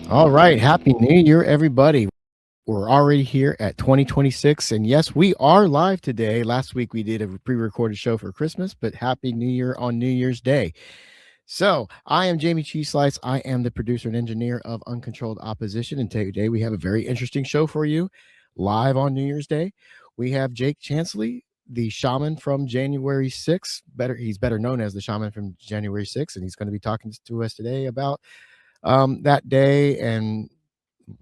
All right. Happy New Year, everybody. We're already here at 2026. And yes, we are live today. Last week we did a pre recorded show for Christmas, but Happy New Year on New Year's Day. So I am Jayme CheeseSlice. I am the producer and engineer of Uncontrolled Opposition. And today we have a very interesting show for you live on New Year's Day. We have Jake Chansley, the shaman from January 6th. He's better known as the shaman from January 6th. And he's going to be talking to us today about that day and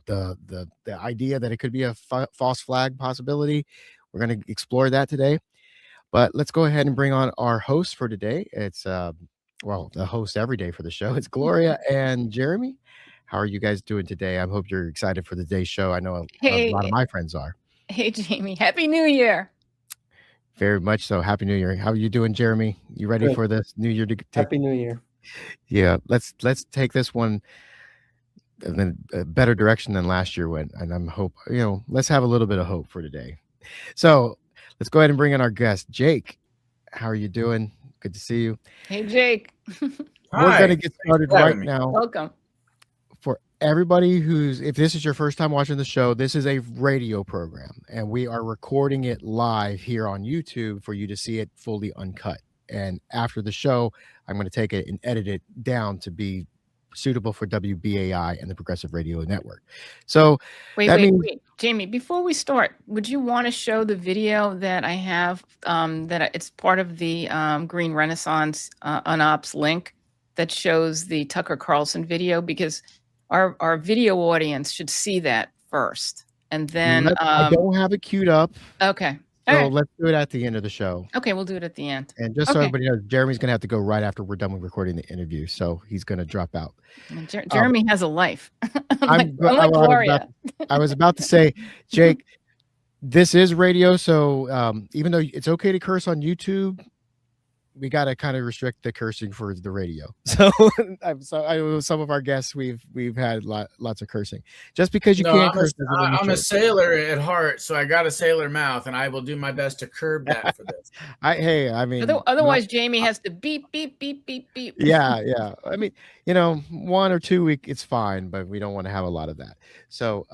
the idea that it could be a false flag possibility. We're going to explore that today. But let's go ahead and bring on our host for today. It's the host every day for the show. It's Gloria and Jayme. How are you guys doing today? I hope you're excited for the day's show. I know a lot of my friends are. Hey, Jayme. Happy New Year. Very much so. Happy New Year. How are you doing, Jayme? You ready for this New Year to take? Happy New Year. Yeah, let's take this one in a better direction than last year went, and let's have a little bit of hope for today. So let's go ahead and bring in our guest, Jake. How are you doing? Good to see you. Hey, Jake. We're going to get started right now. Welcome. For everybody if this is your first time watching the show, this is a radio program, and we are recording it live here on YouTube for you to see it fully uncut. And after the show, I'm going to take it and edit it down to be suitable for WBAI and the Progressive Radio Network. So wait, Jayme, before we start, would you want to show the video that I have that it's part of the Green Renaissance UNOPS link that shows the Tucker Carlson video? Because our video audience should see that first. And then I don't have it queued up. Okay. So let's do it at the end of the show. Okay, we'll do it at the end. And just so everybody knows, Jeremy's going to have to go right after we're done with recording the interview. So he's going to drop out. Jeremy has a life. I'm like Gloria. I was about to say, Jake, this is radio. So even though it's okay to curse on YouTube, we got to kind of restrict the cursing for the radio. So I know some of our guests, we've had lots of cursing. Just because you can't curse. I'm a sailor at heart, so I got a sailor mouth, and I will do my best to curb that for this. Otherwise, Jayme has to beep, beep, beep, beep, beep. Yeah. I mean, 1 or 2 weeks, it's fine, but we don't want to have a lot of that. So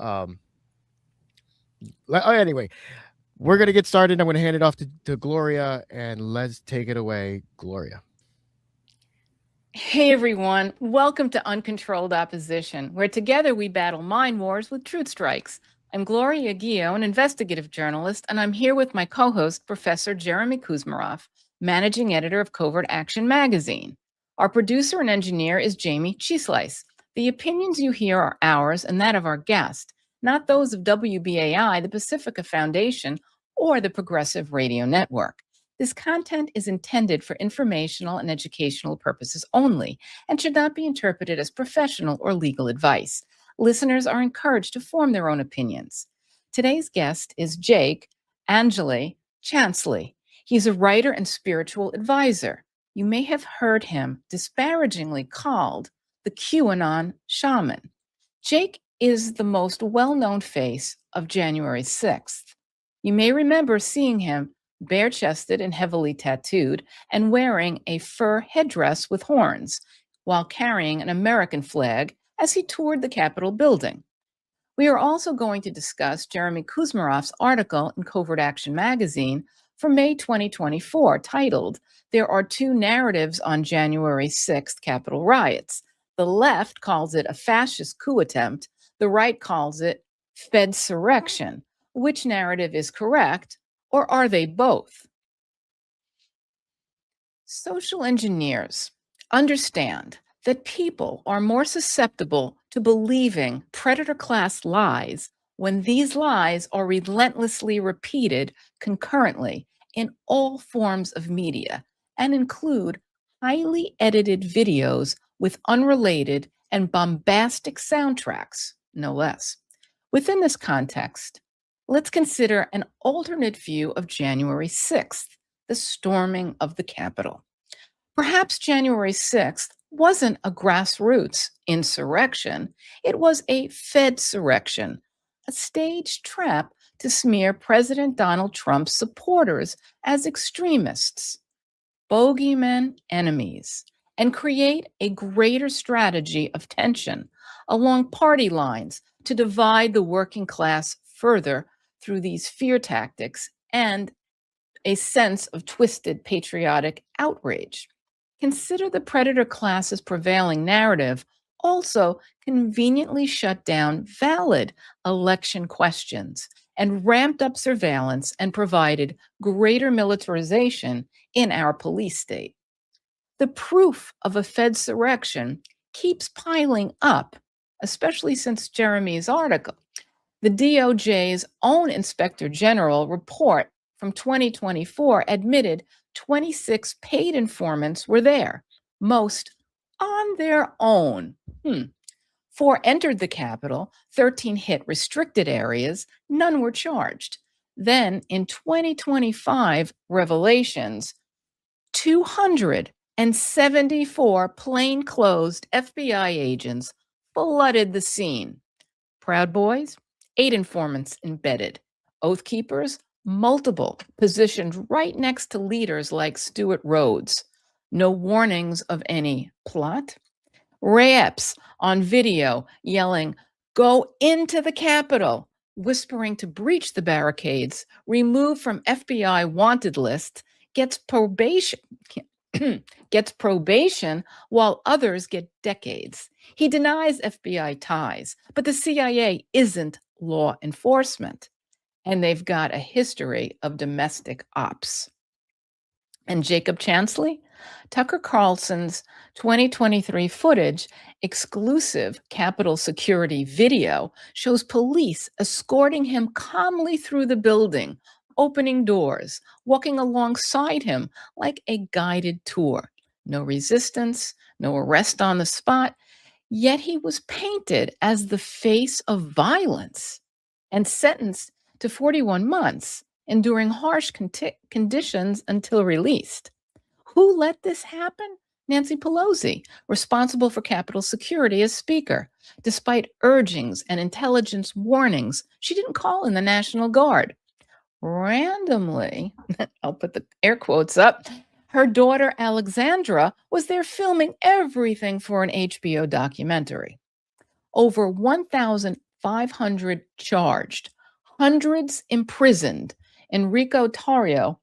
anyway, we're going to get started. I'm going to hand it off to Gloria, and let's take it away, Gloria. Hey, everyone. Welcome to Uncontrolled Opposition, where together we battle mind wars with truth strikes. I'm Gloria Guillo, an investigative journalist, and I'm here with my co-host, Professor Jayme Kuzmarov, managing editor of Covert Action magazine. Our producer and engineer is Jayme CheeseSlice. The opinions you hear are ours and that of our guest, not those of WBAI, the Pacifica Foundation, or the Progressive Radio Network. This content is intended for informational and educational purposes only and should not be interpreted as professional or legal advice. Listeners are encouraged to form their own opinions. Today's guest is Jake Chansley. He's a writer and spiritual advisor. You may have heard him disparagingly called the QAnon shaman. Jake is the most well-known face of January 6th. You may remember seeing him bare-chested and heavily tattooed and wearing a fur headdress with horns while carrying an American flag as he toured the Capitol building. We are also going to discuss Jayme Kuzmarov's article in Covert Action magazine from May 2024 titled, "There Are Two Narratives on January 6th Capitol Riots." The left calls it a fascist coup attempt. The right calls it Fedsurrection. Which narrative is correct, or are they both? Social engineers understand that people are more susceptible to believing predator class lies when these lies are relentlessly repeated concurrently in all forms of media and include highly edited videos with unrelated and bombastic soundtracks, no less. Within this context, let's consider an alternate view of January 6th, the storming of the Capitol. Perhaps January 6th wasn't a grassroots insurrection. It was a Fedsurrection, a staged trap to smear President Donald Trump's supporters as extremists, bogeymen, enemies, and create a greater strategy of tension, along party lines to divide the working class further through these fear tactics and a sense of twisted patriotic outrage. Consider the predator class's prevailing narrative also conveniently shut down valid election questions and ramped up surveillance and provided greater militarization in our police state. The proof of a Fedsurrection keeps piling up, especially since Jeremy's article. The DOJ's own Inspector General report from 2024 admitted 26 paid informants were there, most on their own. 4 entered the Capitol, 13 hit restricted areas, none were charged. Then in 2025 revelations, 274 plainclothes FBI agents flooded the scene. Proud Boys, 8 informants embedded. Oath Keepers, multiple, positioned right next to leaders like Stewart Rhodes. No warnings of any plot. Ray Epps on video yelling, "Go into the Capitol," whispering to breach the barricades, removed from FBI wanted list, gets probation while others get decades. He denies FBI ties, but the CIA isn't law enforcement, and they've got a history of domestic ops. And Jacob Chansley, Tucker Carlson's 2023 footage, exclusive Capitol security video, shows police escorting him calmly through the building, opening doors, walking alongside him like a guided tour. No resistance, no arrest on the spot, yet he was painted as the face of violence and sentenced to 41 months, enduring harsh conditions until released. Who let this happen? Nancy Pelosi, responsible for Capitol security as Speaker. Despite urgings and intelligence warnings, she didn't call in the National Guard. Randomly, I'll put the air quotes up, her daughter Alexandra was there filming everything for an HBO documentary. Over 1,500 charged, hundreds imprisoned. Enrico Tarrio,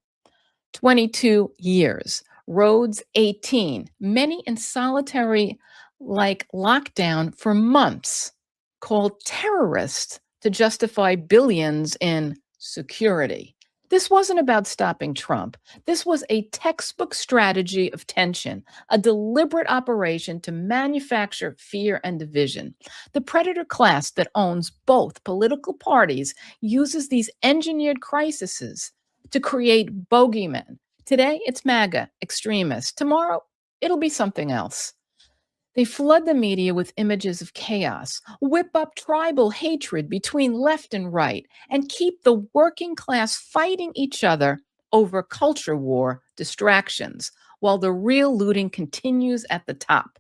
22 years. Rhodes, 18. Many in solitary lockdown for months, called terrorists to justify billions in security. This wasn't about stopping Trump. This was a textbook strategy of tension, a deliberate operation to manufacture fear and division. The predator class that owns both political parties uses these engineered crises to create bogeymen. Today, it's MAGA extremists. Tomorrow, it'll be something else. They flood the media with images of chaos, whip up tribal hatred between left and right, and keep the working class fighting each other over culture war distractions, while the real looting continues at the top.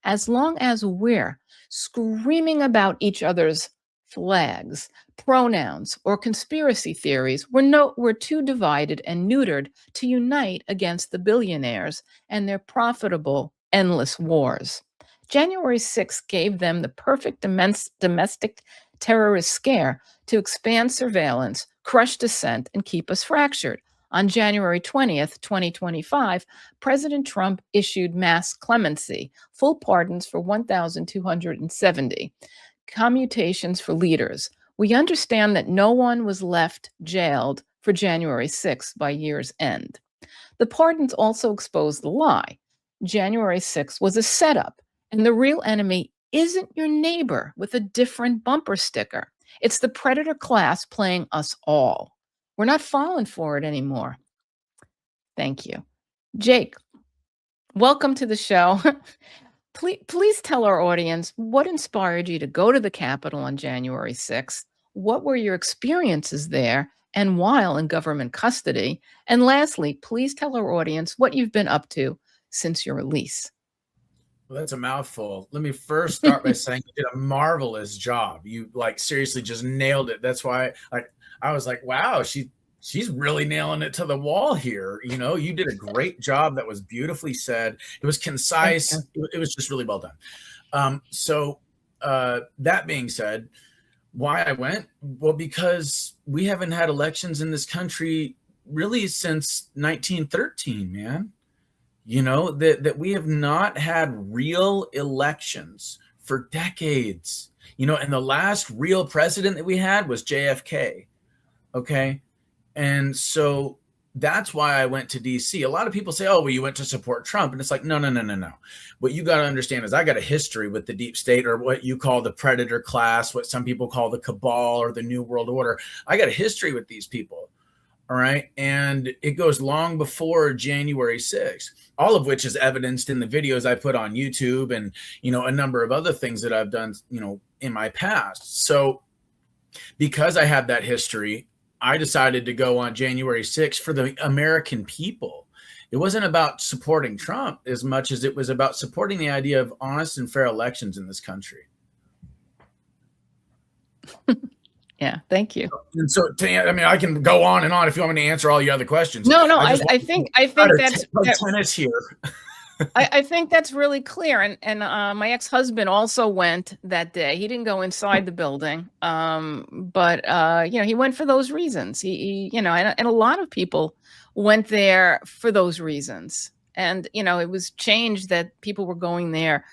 As long as we're screaming about each other's flags, pronouns, or conspiracy theories, we're too divided and neutered to unite against the billionaires and their profitable, endless wars. January 6th gave them the perfect domestic terrorist scare to expand surveillance, crush dissent, and keep us fractured. On January 20th, 2025, President Trump issued mass clemency, full pardons for 1,270, commutations for leaders. We understand that no one was left jailed for January 6th by year's end. The pardons also exposed the lie. January 6th was a setup, and the real enemy isn't your neighbor with a different bumper sticker. It's the predator class playing us all. We're not falling for it anymore. Thank you. Jake, welcome to the show. Please tell our audience what inspired you to go to the Capitol on January 6th. What were your experiences there and while in government custody? And lastly, please tell our audience what you've been up to since your release. Well, that's a mouthful. Let me first start by saying you did a marvelous job. You seriously just nailed it. That's why I was like, wow, she's really nailing it to the wall here. You know, you did a great job. That was beautifully said. It was concise. It was just really well done. So that being said, why I went? Well, because we haven't had elections in this country really since 1913, man. You know, that we have not had real elections for decades. You know, and the last real president that we had was JFK. Okay. And so that's why I went to DC. A lot of people say, oh, well, you went to support Trump. And it's like, no. What you got to understand is I got a history with the deep state, or what you call the predator class, what some people call the cabal or the New World Order. I got a history with these people. All right. And it goes long before January 6th, all of which is evidenced in the videos I put on YouTube and, you know, a number of other things that I've done, you know, in my past. So because I have that history, I decided to go on January 6th for the American people. It wasn't about supporting Trump as much as it was about supporting the idea of honest and fair elections in this country. Yeah, thank you. And so, I mean, I can go on and on if you want me to answer all your other questions. No, I think that's tennis here. I think that's really clear. And my ex-husband also went that day. He didn't go inside the building, but you know, he went for those reasons. He you know, and a lot of people went there for those reasons. And you know, it was changed that people were going there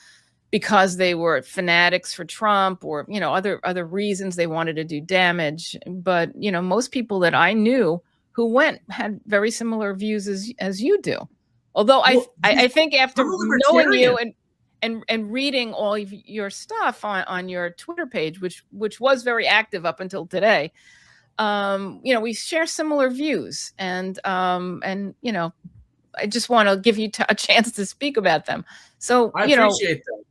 because they were fanatics for Trump, or you know, other reasons they wanted to do damage. But you know, most people that I knew who went had very similar views as you do. Although I think after knowing you and reading all of your stuff on your Twitter page, which was very active up until today, you know, we share similar views, and you know, I just want to give you a chance to speak about them. So I appreciate that.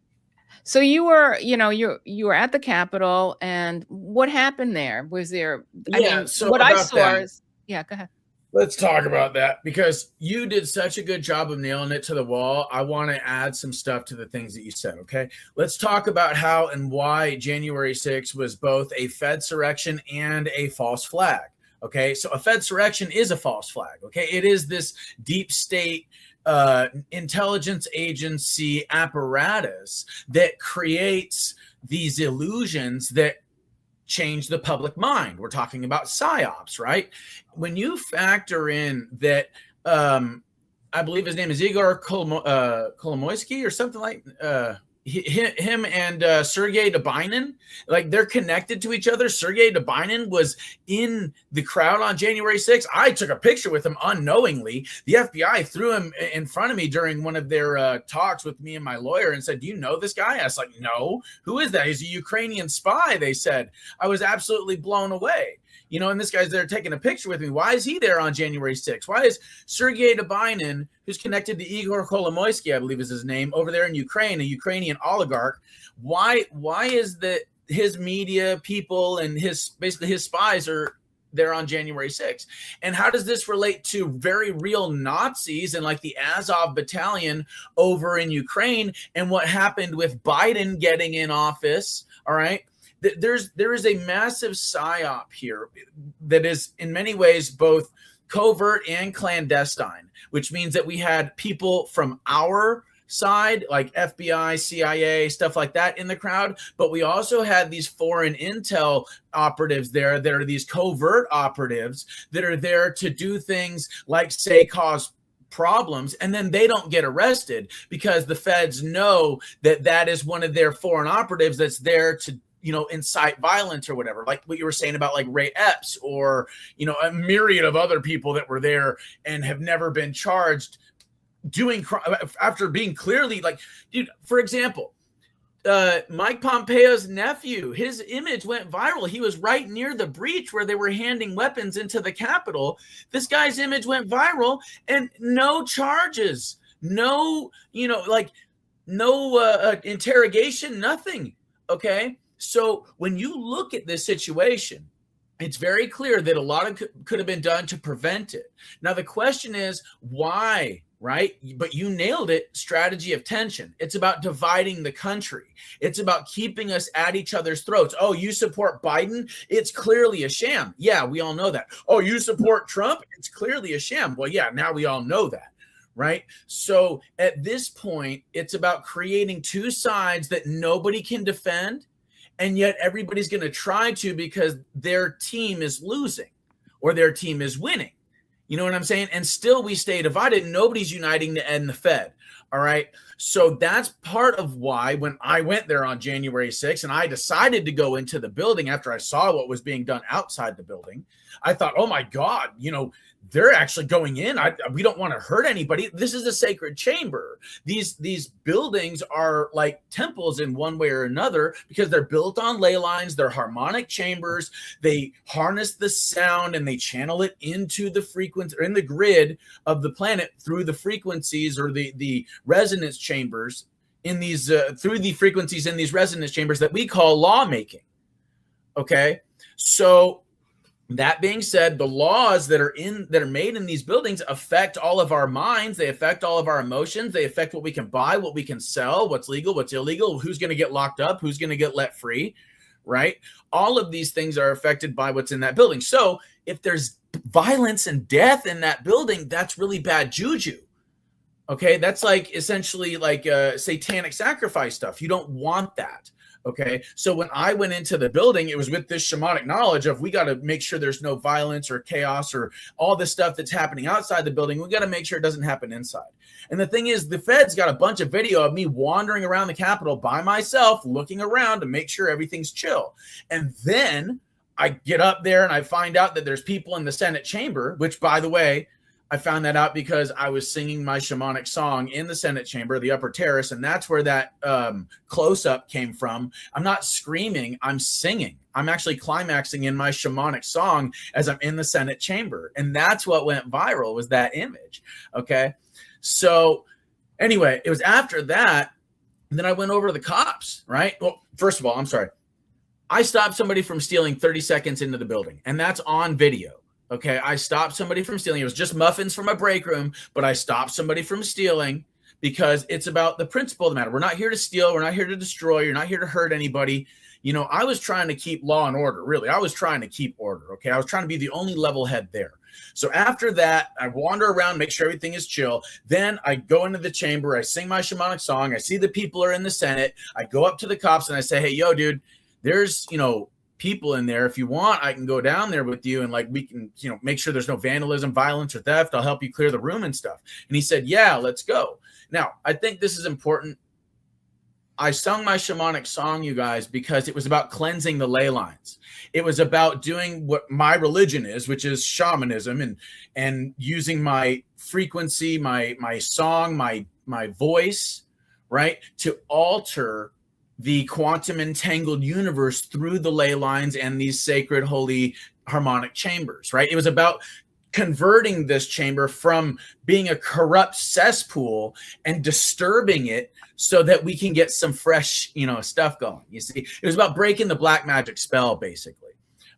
So you were, you know, you were at the Capitol, and what happened there? Was there? I mean, so what I saw is, yeah. Go ahead. Let's talk about that, because you did such a good job of nailing it to the wall. I want to add some stuff to the things that you said, okay? Let's talk about how and why January 6th was both a Fedsurrection and a false flag, okay? So a Fedsurrection is a false flag, okay? It is this deep state intelligence agency apparatus that creates these illusions that change the public mind. We're talking about psyops, right? When you factor in that, I believe his name is Igor Kolomoisky or something like him and Sergei Dubinin, like they're connected to each other. Sergei Dubinin was in the crowd on January 6th. I took a picture with him unknowingly. The FBI threw him in front of me during one of their talks with me and my lawyer and said, do you know this guy? I was like, no. Who is that? He's a Ukrainian spy, they said. I was absolutely blown away. You know, and this guy's there taking a picture with me. Why is he there on January 6th? Why is Sergei Dubinin, who's connected to Igor Kolomoisky, I believe is his name, over there in Ukraine, a Ukrainian oligarch, why is that his media people and basically his spies are there on January 6th? And how does this relate to very real Nazis and like the Azov battalion over in Ukraine and what happened with Biden getting in office? All right. There is a massive psyop here that is in many ways both covert and clandestine, which means that we had people from our side like FBI, CIA, stuff like that in the crowd, but we also had these foreign intel operatives there that are these covert operatives that are there to do things like, say, cause problems, and then they don't get arrested because the feds know that that is one of their foreign operatives that's there to, you know, incite violence or whatever, like what you were saying about like Ray Epps or, you know, a myriad of other people that were there and have never been charged doing after being clearly like, dude, for example, Mike Pompeo's nephew, his image went viral. He was right near the breach where they were handing weapons into the Capitol. This guy's image went viral and no charges, no, you know, like no interrogation, nothing. Okay. So when you look at this situation, it's very clear that a lot of could have been done to prevent it. Now, the question is why, right? But you nailed it. Strategy of tension. It's about dividing the country. It's about keeping us at each other's throats. Oh, you support Biden? It's clearly a sham. Yeah, we all know that. Oh, you support Trump? It's clearly a sham. Well, yeah, now we all know that, right? So at this point, it's about creating two sides that nobody can defend, and yet everybody's going to try to because their team is losing or their team is winning. You know what I'm saying? And still we stay divided. Nobody's uniting to end the Fed. All right. So that's part of why when I went there on January 6th and I decided to go into the building after I saw what was being done outside the building, I thought, oh my God, they're actually going in. We don't want to hurt anybody. This is a sacred chamber. These buildings are like temples in one way or another because they're built on ley lines. They're harmonic chambers. They harness the sound and they channel it into the frequency or in the grid of the planet through the frequencies or the resonance chambers in these through the frequencies in these resonance chambers that we call lawmaking. Okay, so that being said, the laws that are made in these buildings affect all of our minds. They affect all of our emotions. They affect what we can buy, what we can sell, what's legal, what's illegal, who's going to get locked up, who's going to get let free, right? All of these things are affected by what's in that building. So if there's violence and death in that building, that's really bad juju. Okay, that's like essentially like satanic sacrifice stuff. You don't want that. Okay, so when I went into the building, it was with this shamanic knowledge of we got to make sure there's no violence or chaos or all this stuff that's happening outside the building. We got to make sure it doesn't happen inside. And the thing is, the Fed's got a bunch of video of me wandering around the Capitol by myself, looking around to make sure everything's chill. And then I get up there and I find out that there's people in the Senate chamber, which, by the way, I found that out because I was singing my shamanic song in the Senate chamber, the upper terrace, and that's where that close-up came from. I'm not screaming, I'm singing. I'm actually climaxing in my shamanic song as I'm in the Senate chamber, and that's what went viral was that image, okay? So anyway, it was after that, and then I went over to the cops, right? Well, first of all, I'm sorry. I stopped somebody from stealing 30 seconds into the building, and that's on video. Okay, I stopped somebody from stealing. It was just muffins from a break room, but I stopped somebody from stealing because it's about the principle of the matter. We're not here to steal. We're not here to destroy. You're not here to hurt anybody. I was trying to keep law and order, really. I was trying to keep order, okay? I was trying to be the only level head there. So after that, I wander around, make sure everything is chill. Then I go into the chamber. I sing my shamanic song. I see the people are in the Senate. I go up to the cops and I say, hey, yo, dude, there's, people in there. If you want, I can go down there with you and we can, make sure there's no vandalism, violence, or theft. I'll help you clear the room and stuff. And he said, yeah, let's go. Now, I think this is important. I sung my shamanic song, you guys, because it was about cleansing the ley lines. It was about doing what my religion is, which is shamanism and using my frequency, my song, my voice, right, to alter the quantum entangled universe through the ley lines and these sacred, holy, harmonic chambers, right? It was about converting this chamber from being a corrupt cesspool and disturbing it so that we can get some fresh, stuff going. You see, it was about breaking the black magic spell, basically.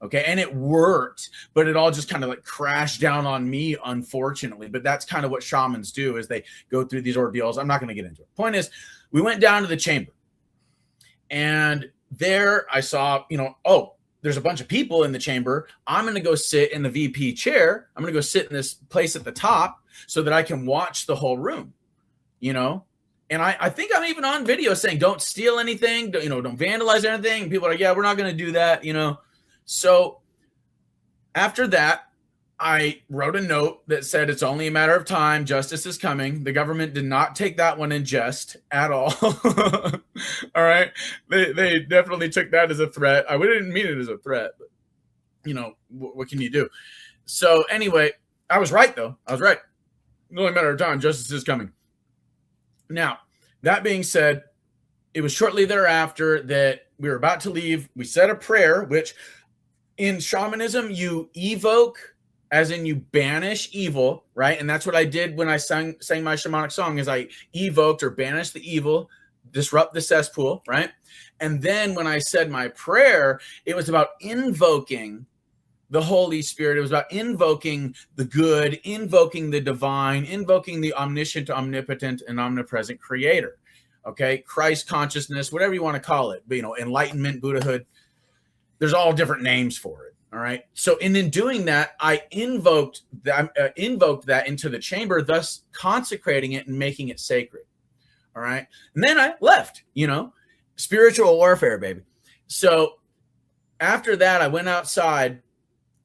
Okay, and it worked, but it all just kind of crashed down on me, unfortunately. But that's kind of what shamans do is they go through these ordeals. I'm not going to get into it. Point is, we went down to the chamber. And there I saw, there's a bunch of people in the chamber. I'm going to go sit in the VP chair. I'm going to go sit in this place at the top so that I can watch the whole room, And I think I'm even on video saying, don't steal anything, don't vandalize anything. And people are like, yeah, we're not going to do that, So after that, I wrote a note that said it's only a matter of time. Justice is coming. The government did not take that one in jest at all. All right. They definitely took that as a threat. I didn't mean it as a threat, but what can you do? So anyway, I was right though. I was right. It's only a matter of time. Justice is coming. Now, that being said, it was shortly thereafter that we were about to leave. We said a prayer, which in shamanism, you evoke, as in you banish evil, right? And that's what I did when I sang my shamanic song is I evoked or banished the evil, disrupt the cesspool, right? And then when I said my prayer, it was about invoking the Holy Spirit. It was about invoking the good, invoking the divine, invoking the omniscient, omnipotent, and omnipresent creator, okay? Christ consciousness, whatever you want to call it, enlightenment, Buddhahood. There's all different names for it. All right. So, and in doing that, I invoked that into the chamber, thus consecrating it and making it sacred. All right. And then I left, spiritual warfare, baby. So after that, I went outside,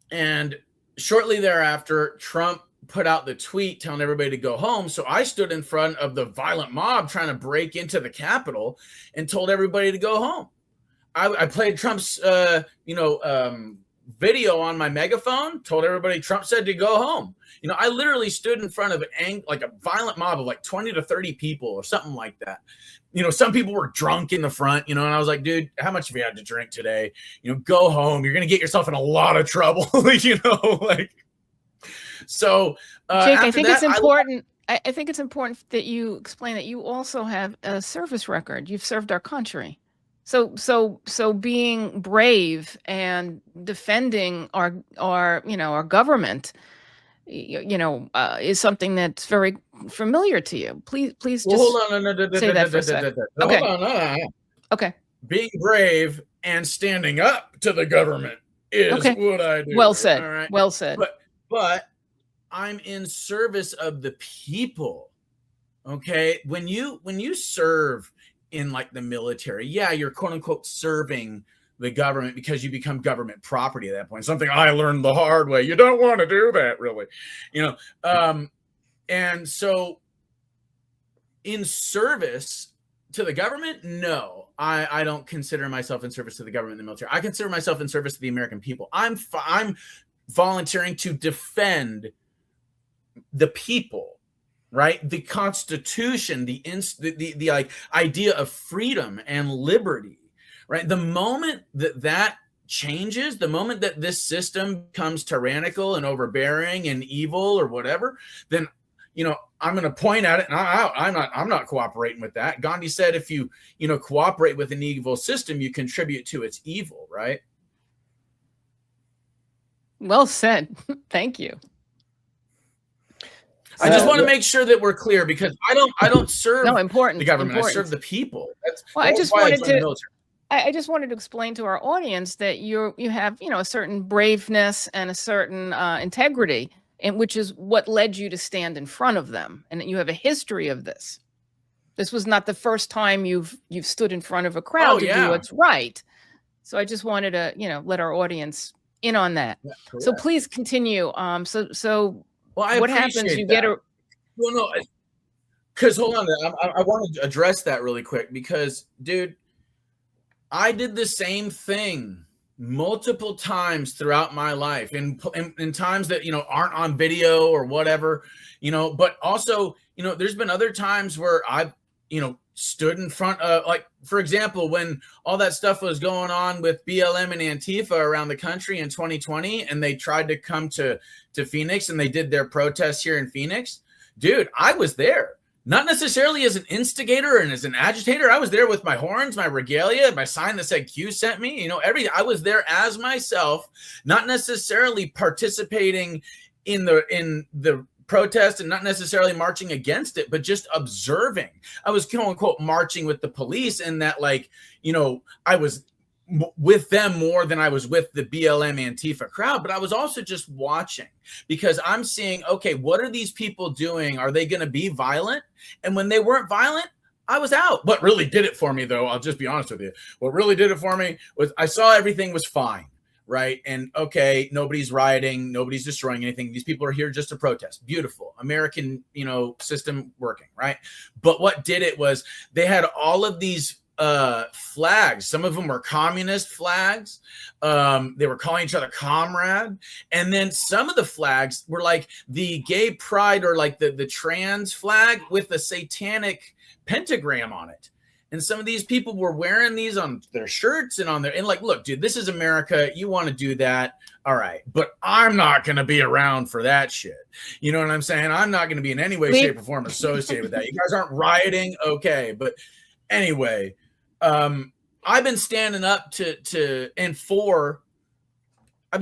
and shortly thereafter, Trump put out the tweet telling everybody to go home. So I stood in front of the violent mob trying to break into the Capitol and told everybody to go home. I played Trump's, video on my megaphone, told everybody Trump said to go home. I literally stood in front of like a violent mob of like 20 to 30 people or something like that. Some people were drunk in the front, and I was like, dude, how much have you had to drink today? Go home. You're going to get yourself in a lot of trouble, So, Jake, I think it's important. I think it's important that you explain that you also have a service record. You've served our country. So being brave and defending our government, is something that's very familiar to you. Please just hold on. Say that for a second. Okay. Hold on. Okay. Being brave and standing up to the government is what I do. Well said. All right? Well said. But I'm in service of the people. Okay. When you serve in like the military, you're quote unquote serving the government because you become government property at that point. Something I learned the hard way. You don't want to do that, really. And so in service to the government, no, I don't consider myself in service to the government in the military. I consider myself in service to the American people. I'm volunteering to defend the people, right? The Constitution, the like idea of freedom and liberty, right? The moment that changes, the moment that this system becomes tyrannical and overbearing and evil or whatever, then I'm going to point at it, and I'm not cooperating with that. Gandhi said, if you cooperate with an evil system, you contribute to its evil, right? Well said. Thank you. I just want to make sure that we're clear, because I don't serve the government. Important. I serve the people. I just wanted to explain to our audience that you have a certain braveness and a certain integrity, and which is what led you to stand in front of them, and that you have a history of this. This was not the first time you've stood in front of a crowd to do what's right. So I just wanted to let our audience in on that. Yeah, so please continue. So what happens? You get a well, no, because hold on, I want to address that really quick, because, dude, I did the same thing multiple times throughout my life, in times that aren't on video or whatever, but also there's been other times where I've stood in front of, like, for example, when all that stuff was going on with BLM and Antifa around the country in 2020, and they tried to come to Phoenix, and they did their protests here in Phoenix. Dude, I was there. Not necessarily as an instigator and as an agitator. I was there with my horns, my regalia, my sign that said Q sent me, I was there as myself, not necessarily participating in the protest and not necessarily marching against it, but just observing. I was, quote unquote, marching with the police, and that, like, I was with them more than I was with the BLM Antifa crowd, but I was also just watching, because I'm seeing, okay, what are these people doing? Are they going to be violent? And when they weren't violent, I was out. What really did it for me, though, I'll just be honest with you, what really did it for me was I saw everything was fine, right? And okay, nobody's rioting, nobody's destroying anything. These people are here just to protest. Beautiful. American, system working, right? But what did it was they had all of these flags. Some of them were communist flags. They were calling each other comrade. And then some of the flags were like the gay pride, or like the trans flag with the satanic pentagram on it. And some of these people were wearing these on their shirts and like, look, dude, this is America. You want to do that. All right. But I'm not going to be around for that shit. You know what I'm saying? I'm not going to be in any way, shape, or form associated with that. You guys aren't rioting. Okay. But anyway, I've been standing up I've been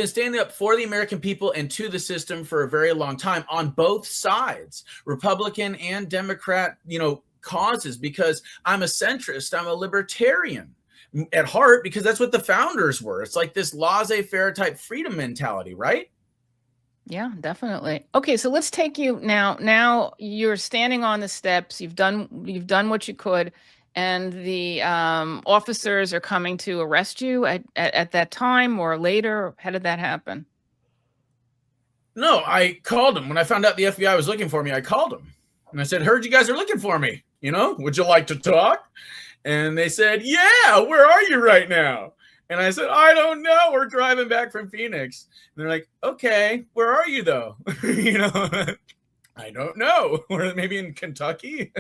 standing up for the American people and to the system for a very long time, on both sides, Republican and Democrat, causes, because I'm a centrist. I'm a libertarian. at heart, because that's what the founders were. It's like this laissez-faire type freedom mentality, right? Yeah, definitely. Okay, so let's take you now. Now you're standing on the steps. You've done what you could, and the officers are coming to arrest you at that time or later. How did that happen? No, I called them when I found out the FBI was looking for me. I called them and I said, "Heard you guys are looking for me. Would you like to talk?" And they said, "Yeah, where are you right now?" And I said, "I don't know. We're driving back from Phoenix." And they're like, "Okay, where are you though?" I don't know. We're maybe in Kentucky.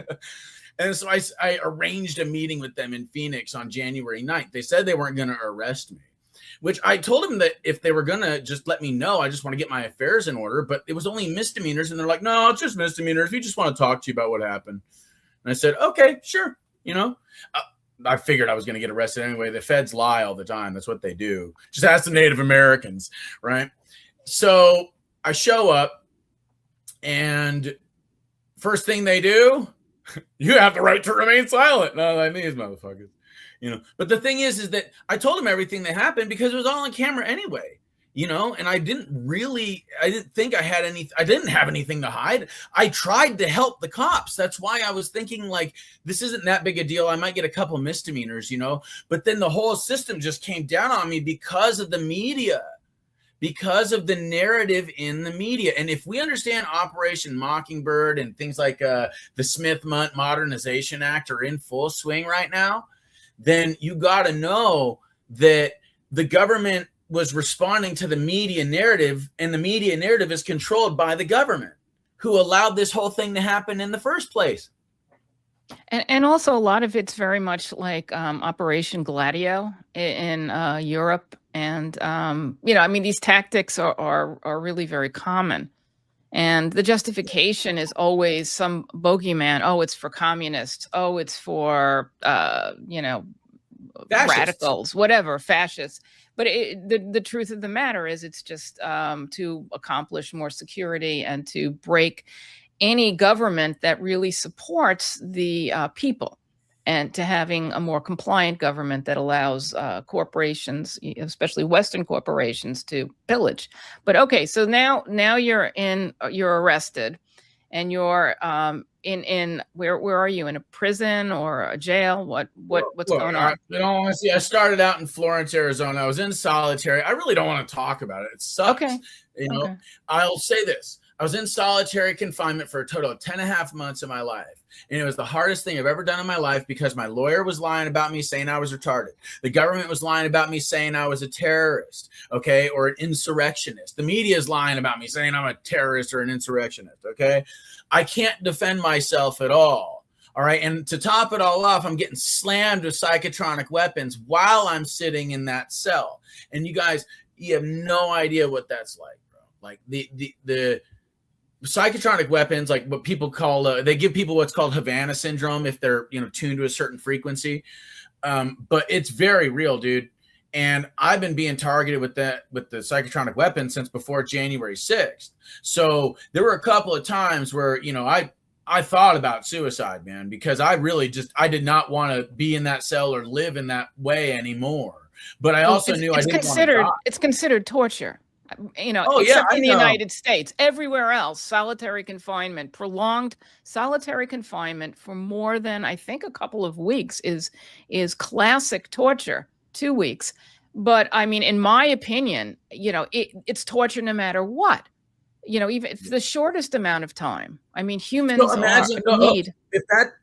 And so I arranged a meeting with them in Phoenix on January 9th. They said they weren't going to arrest me, which I told them that if they were going to just let me know, I just want to get my affairs in order. But it was only misdemeanors. And they're like, "No, it's just misdemeanors. We just want to talk to you about what happened." And I said, "Okay, sure." I figured I was going to get arrested anyway. The feds lie all the time. That's what they do. Just ask the Native Americans, right? So I show up, and first thing they do, "You have the right to remain silent." No, like these motherfuckers, But the thing is that I told them everything that happened because it was all on camera anyway. And I didn't think I didn't have anything to hide. I tried to help the cops. That's why I was thinking like, this isn't that big a deal. I might get a couple misdemeanors, but then the whole system just came down on me because of the media, because of the narrative in the media. And if we understand Operation Mockingbird and things like the Smith-Mundt Modernization Act are in full swing right now, then you got to know that the government was responding to the media narrative, and the media narrative is controlled by the government, who allowed this whole thing to happen in the first place. And also a lot of it's very much like Operation Gladio in Europe. And, these tactics are really very common. And the justification is always some bogeyman. Oh, it's for communists. Oh, it's for, radicals, whatever, fascists. But the truth of the matter is it's just to accomplish more security and to break any government that really supports the people, and to having a more compliant government that allows corporations, especially Western corporations, to pillage. But okay, so now you're arrested, and you're in where are you, in a prison or a jail? What's going on? Honestly, I started out in Florence, Arizona. I was in solitary. I really don't want to talk about it. It sucks. Okay. Okay. I'll say this. I was in solitary confinement for a total of 10.5 months of my life. And it was the hardest thing I've ever done in my life because my lawyer was lying about me, saying I was retarded. The government was lying about me, saying I was a terrorist, okay, or an insurrectionist. The media is lying about me, saying I'm a terrorist or an insurrectionist, okay? I can't defend myself at all. All right. And to top it all off, I'm getting slammed with psychotronic weapons while I'm sitting in that cell. And you guys, you have no idea what that's like, bro. Like the psychotronic weapons, like what people call, they give people what's called Havana syndrome if they're, tuned to a certain frequency. But it's very real, dude. And I've been being targeted with the psychotronic weapon since before January 6th. So there were a couple of times where, I thought about suicide, man, because I did not want to be in that cell or live in that way anymore. But I also knew I didn't want to die. It's considered torture. Oh, except in the United States. Everywhere else, solitary confinement, prolonged solitary confinement for more than, I think, a couple of weeks is classic torture. 2 weeks. But I mean, in my opinion, it's torture no matter what. Even if the shortest amount of time. I mean, humans need.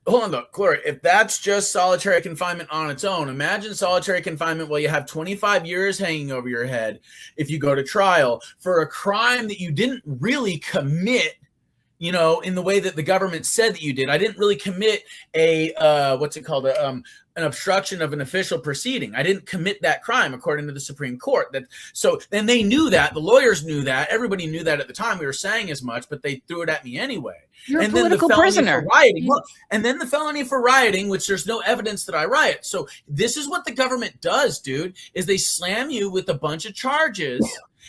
Hold on though, Gloria, if that's just solitary confinement on its own, imagine solitary confinement while you have 25 years hanging over your head if you go to trial for a crime that you didn't really commit, in the way that the government said that you did. I didn't really commit an obstruction of an official proceeding. I didn't commit that crime according to the Supreme Court. So then they knew that. The lawyers knew that. Everybody knew that at the time. We were saying as much, but they threw it at me anyway. You're a political prisoner. And then the felony for rioting, which there's no evidence that I riot. So this is what the government does, dude, is they slam you with a bunch of charges.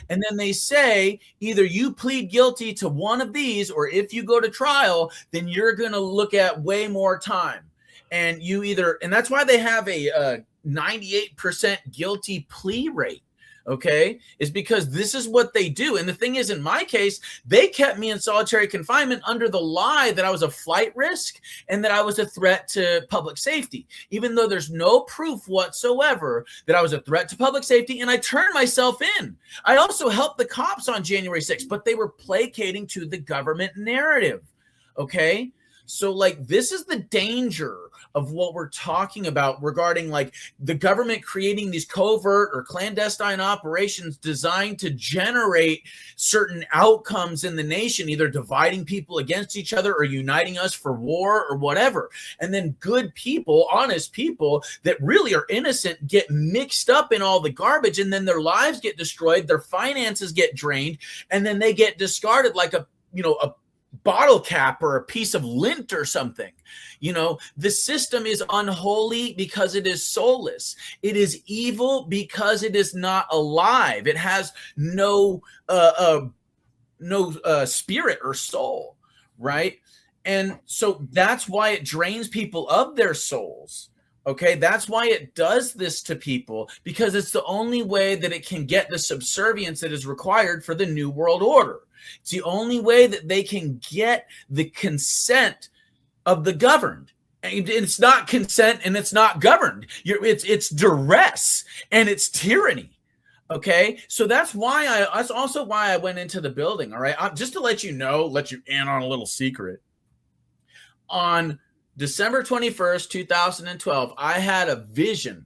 And then they say, either you plead guilty to one of these, or if you go to trial, then you're going to look at way more time. and and that's why they have a 98% guilty plea rate. Okay, is because this is what they do. And the thing is, in my case, they kept me in solitary confinement under the lie that I was a flight risk and that I was a threat to public safety, even though there's no proof whatsoever that I was a threat to public safety. And I turned myself in. I also helped the cops on January 6th, but they were placating to the government narrative. Okay. So like, this is the danger of what we're talking about regarding like the government creating these covert or clandestine operations designed to generate certain outcomes in the nation, either dividing people against each other or uniting us for war or whatever. And then good people, honest people that really are innocent get mixed up in all the garbage, and then their lives get destroyed, their finances get drained, and then they get discarded like a bottle cap or a piece of lint or something. The system is unholy because it is soulless. It is evil because it is not alive. It has no spirit or soul, right? And so that's why it drains people of their souls. Okay, that's why it does this to people, because it's the only way that it can get the subservience that is required for the New World Order. It's the only way that they can get the consent of the governed. And it's not consent and it's not governed. It's duress and it's tyranny. Okay, so that's also why I went into the building. All right, just to let you in on a little secret. On December 21st, 2012, I had a vision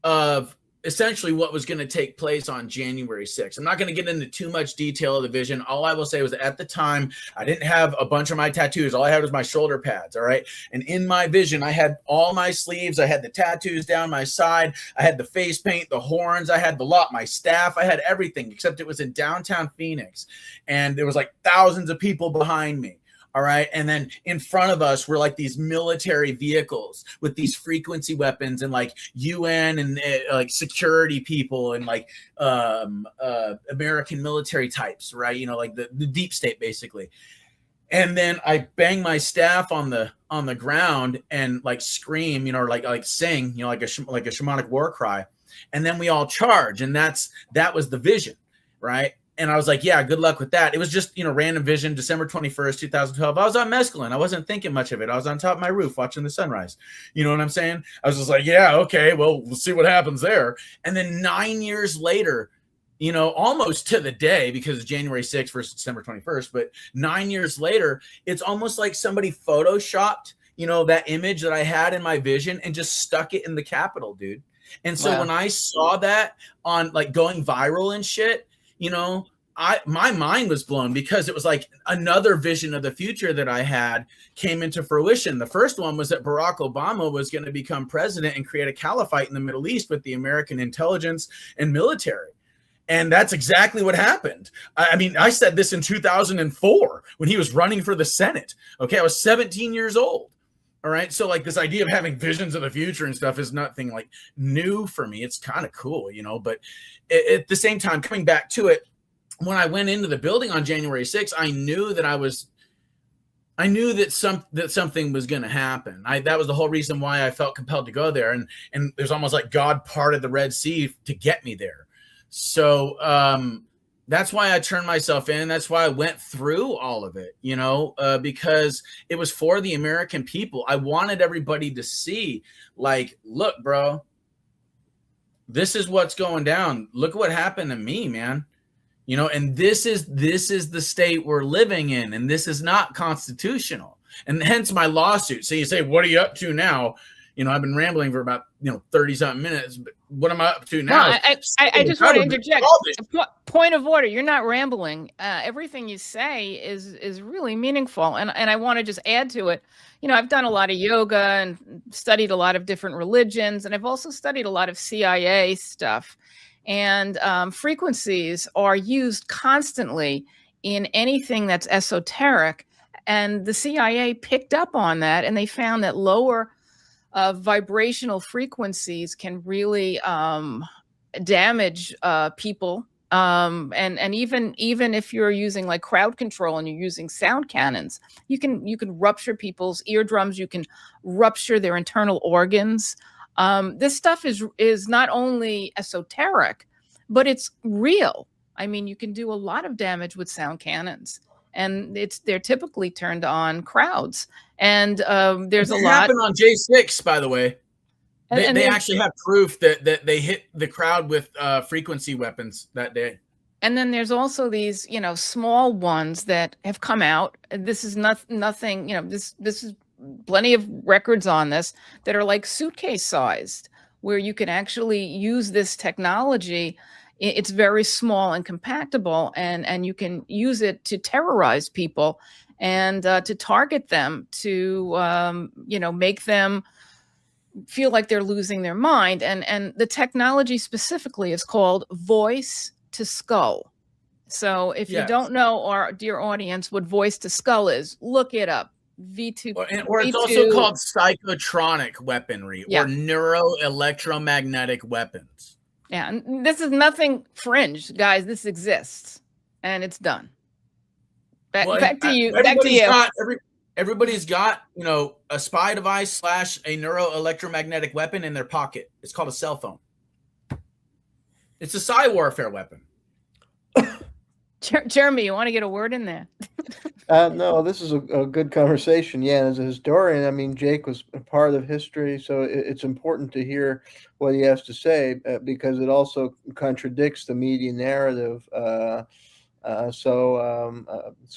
of essentially what was going to take place on January 6th. I'm not going to get into too much detail of the vision. All I will say was, at the time, I didn't have a bunch of my tattoos. All I had was my shoulder pads, all right? And in my vision, I had all my sleeves. I had the tattoos down my side. I had the face paint, the horns. I had the lot, my staff. I had everything, except it was in downtown Phoenix. And there was like thousands of people behind me. All right. And then in front of us were like these military vehicles with these frequency weapons and like UN and like security people and like American military types, right? Like the deep state, basically. And then I bang my staff on the ground and like scream, or like sing, like a shamanic war cry. And then we all charge. And that was the vision, right? And I was like, yeah, good luck with that. It was just, random vision, December 21st, 2012. I was on mescaline. I wasn't thinking much of it. I was on top of my roof watching the sunrise. You know what I'm saying? I was just like, yeah, okay, well, we'll see what happens there. And then 9 years later, almost to the day, because it's January 6th versus December 21st, but 9 years later, it's almost like somebody photoshopped, that image that I had in my vision and just stuck it in the Capitol, dude. And so when I saw that on like going viral and shit, my mind was blown, because it was like another vision of the future that I had came into fruition. The first one was that Barack Obama was going to become president and create a caliphate in the Middle East with the American intelligence and military. And that's exactly what happened. I mean, I said this in 2004 when he was running for the Senate. Okay, I was 17 years old. All right. So like this idea of having visions of the future and stuff is nothing like new for me. It's kind of cool, but at the same time, coming back to it, when I went into the building on January 6th, I knew that something was going to happen. That was the whole reason why I felt compelled to go there. And there's almost like God parted the Red Sea to get me there. So, that's why I turned myself in. That's why I went through all of it, because it was for the American people. I wanted everybody to see, like, look, bro, this is what's going down. Look what happened to me, man. And this is the state we're living in, and this is not constitutional. And hence my lawsuit. So you say, what are you up to now? I've been rambling for about 30 something minutes, but what am I up to now? No, I just want to interject. Point of order. You're not rambling. Everything you say is really meaningful. And I want to just add to it. I've done a lot of yoga and studied a lot of different religions, and I've also studied a lot of CIA stuff. And frequencies are used constantly in anything that's esoteric. And the CIA picked up on that, and they found that lower vibrational frequencies can really damage people And even if you're using like crowd control and you're using sound cannons, you can rupture people's eardrums, you can rupture their internal organs. This stuff is not only esoteric, but it's real. I mean, you can do a lot of damage with sound cannons, and they're typically turned on crowds. And there's a It lot. happened on J6, by the way. They And actually have proof that they hit the crowd with frequency weapons that day. And then there's also these, small ones that have come out. This is nothing, this is plenty of records on this that are like suitcase sized, where you can actually use this technology. It's very small and compactable, and you can use it to terrorize people and to target them, to make them feel like they're losing their mind. And the technology specifically is called voice to skull. So if you don't know, our dear audience, what voice to skull is, look it up. V2, or it's also called psychotronic weaponry, or neuroelectromagnetic weapons. Yeah, and this is nothing fringe, guys. This exists, and it's done. Back to you. Everybody's got, a spy device / a neuroelectromagnetic weapon in their pocket. It's called a cell phone. It's a cyber warfare weapon. Jayme, you want to get a word in there? No, this is a good conversation. Yeah, as a historian, I mean, Jake was a part of history, so it's important to hear what he has to say because it also contradicts the media narrative. So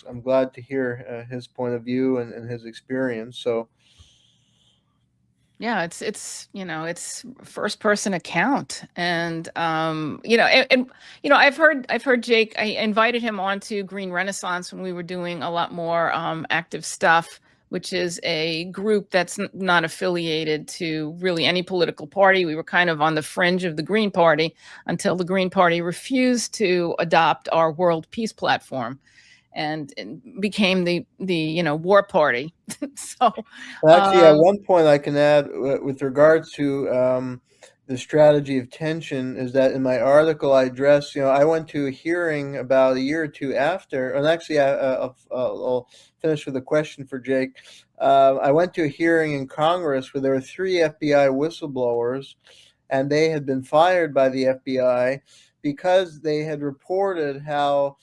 I'm glad to hear his point of view and his experience. So. Yeah, it's first person account, and I've heard Jake. I invited him on to Green Renaissance when we were doing a lot more active stuff, which is a group that's not affiliated to really any political party. We were kind of on the fringe of the Green Party until the Green Party refused to adopt our World Peace Platform and became the war party. So actually, at one point I can add with regards to the strategy of tension is that in my article I address, I went to a hearing about a year or two after, and actually I'll finish with a question for Jake. I went to a hearing in Congress where there were 3 FBI whistleblowers, and they had been fired by the FBI because they had reported how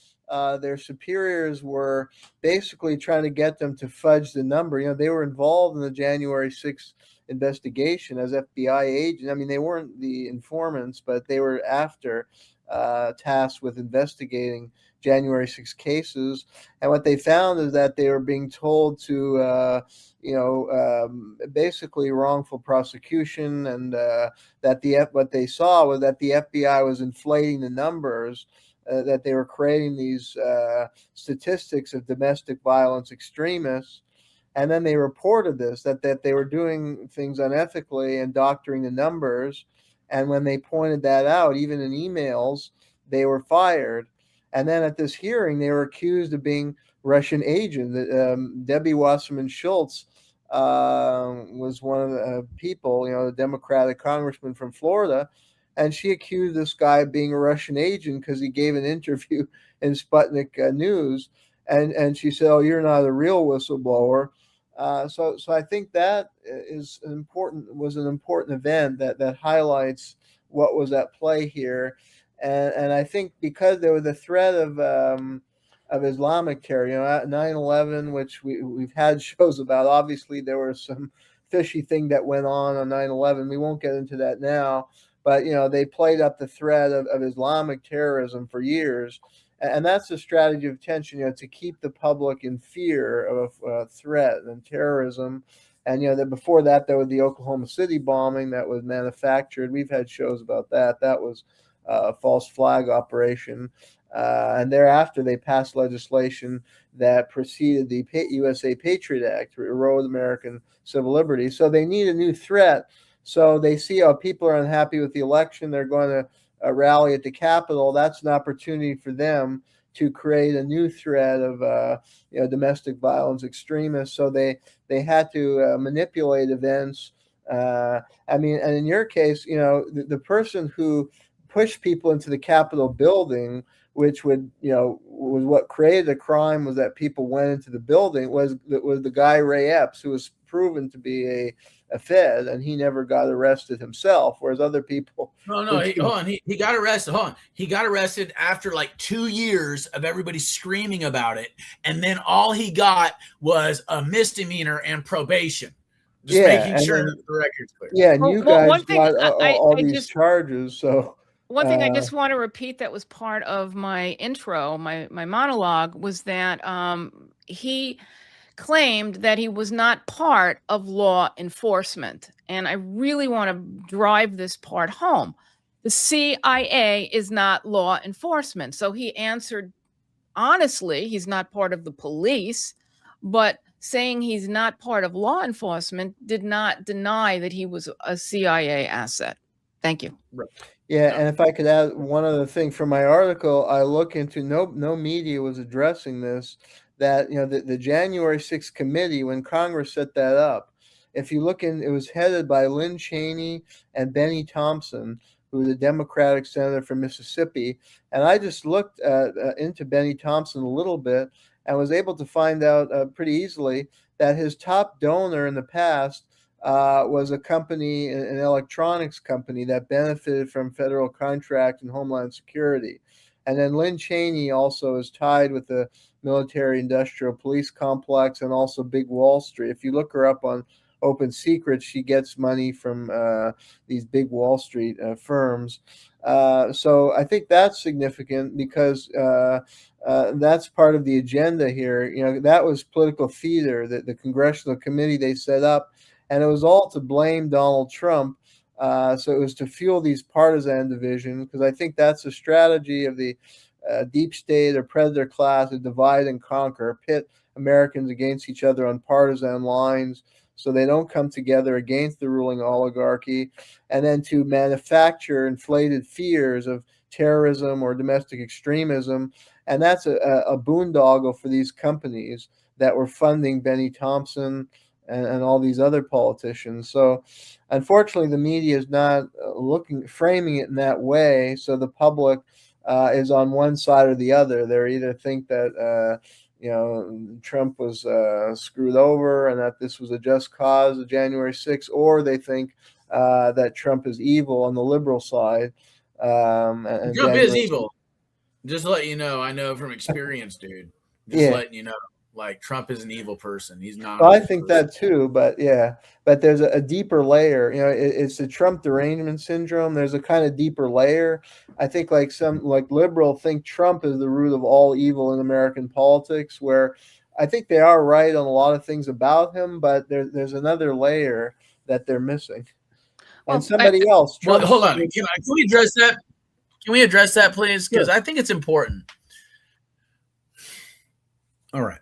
their superiors were basically trying to get them to fudge the number. They were involved in the January 6th investigation as FBI agents. I mean, they weren't the informants, but they were tasked with investigating January 6 cases. And what they found is that they were being told to, basically wrongful prosecution, and that what they saw was that the FBI was inflating the numbers. That they were creating these statistics of domestic violence extremists, and then they reported this, that they were doing things unethically and doctoring the numbers. And when they pointed that out, even in emails, they were fired. And then at this hearing, they were accused of being Russian agents. Debbie Wasserman Schultz was one of the people, the Democratic congressman from Florida. And she accused this guy of being a Russian agent because he gave an interview in Sputnik News. And she said, "Oh, you're not a real whistleblower." So I think that was an important event that highlights what was at play here. And I think because there was a threat of Islamic terror, at 9/11, which we've had shows about. Obviously, there was some fishy thing that went on 9/11. We won't get into that now. But, they played up the threat of Islamic terrorism for years. And that's the strategy of tension, to keep the public in fear of a threat and terrorism. And, that before that, there was the Oklahoma City bombing that was manufactured. We've had shows about that. That was a false flag operation. And thereafter, they passed legislation that preceded the USA Patriot Act to erode American civil liberties. So they need a new threat. So they see how people are unhappy with the election. They're going to rally at the Capitol. That's an opportunity for them to create a new threat of domestic violence extremists. So they had to manipulate events. And in your case, the person who push people into the Capitol building, which would, was what created the crime, was that people went into the building, was the guy Ray Epps, who was proven to be a Fed, and he never got arrested himself, whereas other people. No, he got arrested. Hold on. He got arrested after like 2 years of everybody screaming about it. And then all he got was a misdemeanor and probation. Just making sure that the record's clear. Yeah, and you guys got all these charges. So one thing I just want to repeat that was part of my intro, my monologue, was that he claimed that he was not part of law enforcement. And I really want to drive this part home. The CIA is not law enforcement. So he answered honestly, he's not part of the police, but saying he's not part of law enforcement did not deny that he was a CIA asset. Thank you. Yeah, and if I could add one other thing from my article, I look into no media was addressing this, that the January 6th committee, when Congress set that up, if you look in, it was headed by Lynn Cheney and Benny Thompson, who was a Democratic senator from Mississippi. And I just looked into Benny Thompson a little bit and was able to find out pretty easily that his top donor in the past was a company, an electronics company that benefited from federal contract and Homeland Security. And then Lynn Cheney also is tied with the military industrial police complex and also Big Wall Street. If you look her up on Open Secrets, she gets money from these big Wall Street firms. So I think that's significant because that's part of the agenda here. That was political theater, the congressional committee they set up, and it was all to blame Donald Trump. So it was to fuel these partisan divisions, because I think that's a strategy of the deep state or predator class, to divide and conquer, pit Americans against each other on partisan lines, so they don't come together against the ruling oligarchy, and then to manufacture inflated fears of terrorism or domestic extremism. And that's a boondoggle for these companies that were funding Benny Thompson and all these other politicians. So unfortunately, the media is not framing it in that way. So the public is on one side or the other. They either think that Trump was screwed over and that this was a just cause of January 6th, or they think that Trump is evil on the liberal side. And Trump is evil. Just to let you know, I know from experience, dude. Just letting you know, like, Trump is an evil person. He's not. Well, I think that too, but there's a deeper layer. It's the Trump derangement syndrome. There's a kind of deeper layer. I think some liberal think Trump is the root of all evil in American politics, where I think they are right on a lot of things about him, but there's another layer that they're missing. And somebody else. Well, hold on. Can we address that? Can we address that, please? Because I think it's important. All right.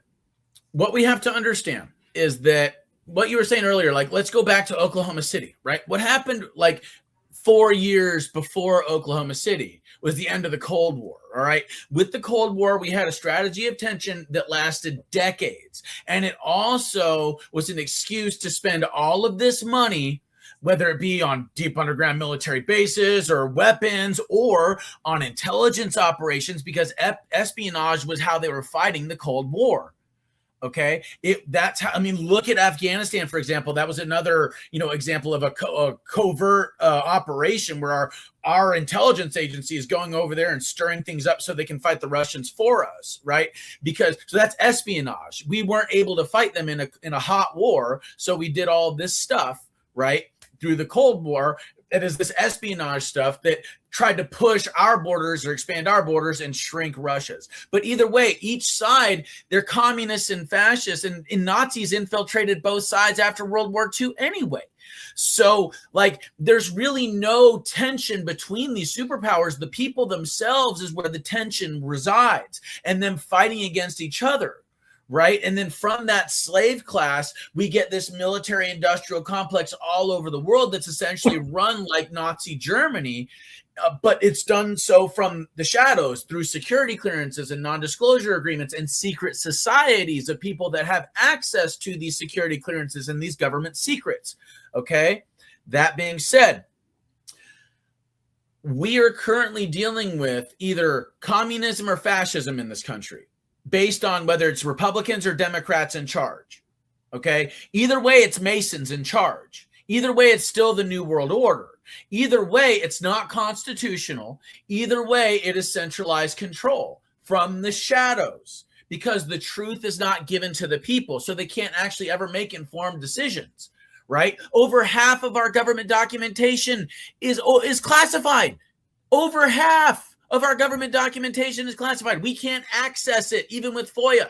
What we have to understand is that what you were saying earlier, like, let's go back to Oklahoma City, right? What happened like 4 years before Oklahoma City was the end of the Cold War, all right? With the Cold War, we had a strategy of tension that lasted decades. And it also was an excuse to spend all of this money, whether it be on deep underground military bases or weapons or on intelligence operations, because espionage was how they were fighting the Cold War. Okay, that's how. I mean, look at Afghanistan, for example. That was another, example of a covert operation where our intelligence agency is going over there and stirring things up so they can fight the Russians for us, right? So that's espionage. We weren't able to fight them in a hot war, so we did all this stuff, right, through the Cold War. It is this espionage stuff that tried to push our borders or expand our borders and shrink Russia's. But either way, each side, they're communists and fascists, and Nazis infiltrated both sides after World War II anyway. So, there's really no tension between these superpowers. The people themselves is where the tension resides, and them fighting against each other. Right. And then from that slave class, we get this military industrial complex all over the world that's essentially run like Nazi Germany. But it's done so from the shadows through security clearances and non-disclosure agreements and secret societies of people that have access to these security clearances and these government secrets. OK, that being said, we are currently dealing with either communism or fascism in this country, based on whether it's Republicans or Democrats in charge. Okay. Either way, it's Masons in charge. Either way, it's still the New World Order. Either way, it's not constitutional. Either way, it is centralized control from the shadows, because the truth is not given to the people, so they can't actually ever make informed decisions, right? Over half of our government documentation is classified. Over half of our government documentation is classified. We can't access it, even with FOIA.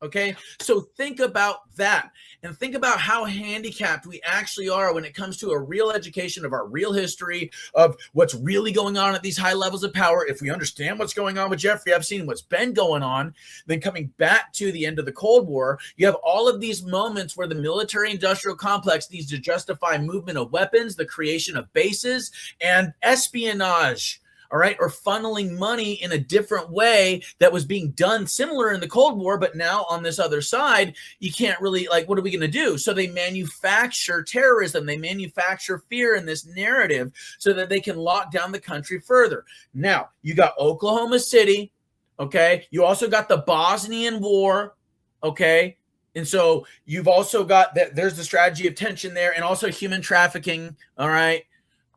Okay, so think about that, and think about how handicapped we actually are when it comes to a real education of our real history, of what's really going on at these high levels of power. If we understand what's going on with Jeffrey Epstein, what's been going on, then coming back to the end of the Cold War, you have all of these moments where the military-industrial complex needs to justify movement of weapons, the creation of bases, and espionage. All right, or funneling money in a different way that was being done similar in the Cold War, but now on this other side, you can't really, like, what are we going to do? So they manufacture terrorism, they manufacture fear in this narrative so that they can lock down the country further. Now, you got Oklahoma City, okay? You also got the Bosnian War, okay? And so you've also got that, there's the strategy of tension there, and also human trafficking, all right?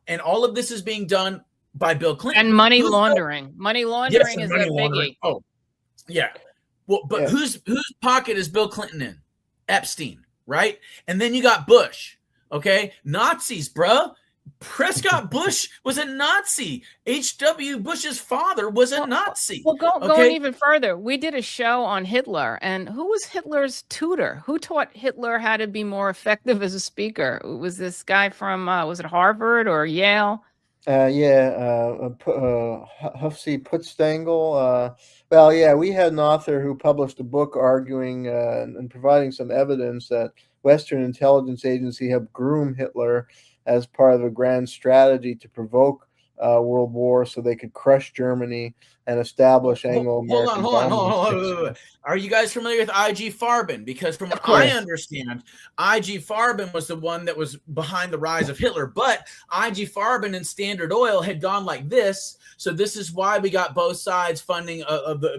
And all of this is being done by Bill Clinton. And money laundering. Money laundering yes, is money a laundering. biggie. Oh, yeah. Well, but Yeah. whose pocket is Bill Clinton in? Epstein, right? And then you got Bush, okay? Nazis, bro. Prescott Bush was a Nazi. H.W. Bush's father was a Nazi. Well, going even further, we did a show on Hitler, and who was Hitler's tutor? Who taught Hitler how to be more effective as a speaker? Was this guy from, was it Harvard or Yale? Huffsey Putzdangle. Well, yeah, we had an author who published a book arguing and providing some evidence that Western intelligence agency helped groom Hitler as part of a grand strategy to provoke World War so they could crush Germany and establish Anglo-American Hold on. Are you guys familiar with I.G. Farben? Because from what I understand, I.G. Farben was the one that was behind the rise of Hitler, but I.G. Farben and Standard Oil had gone like this. So this is why we got both sides funding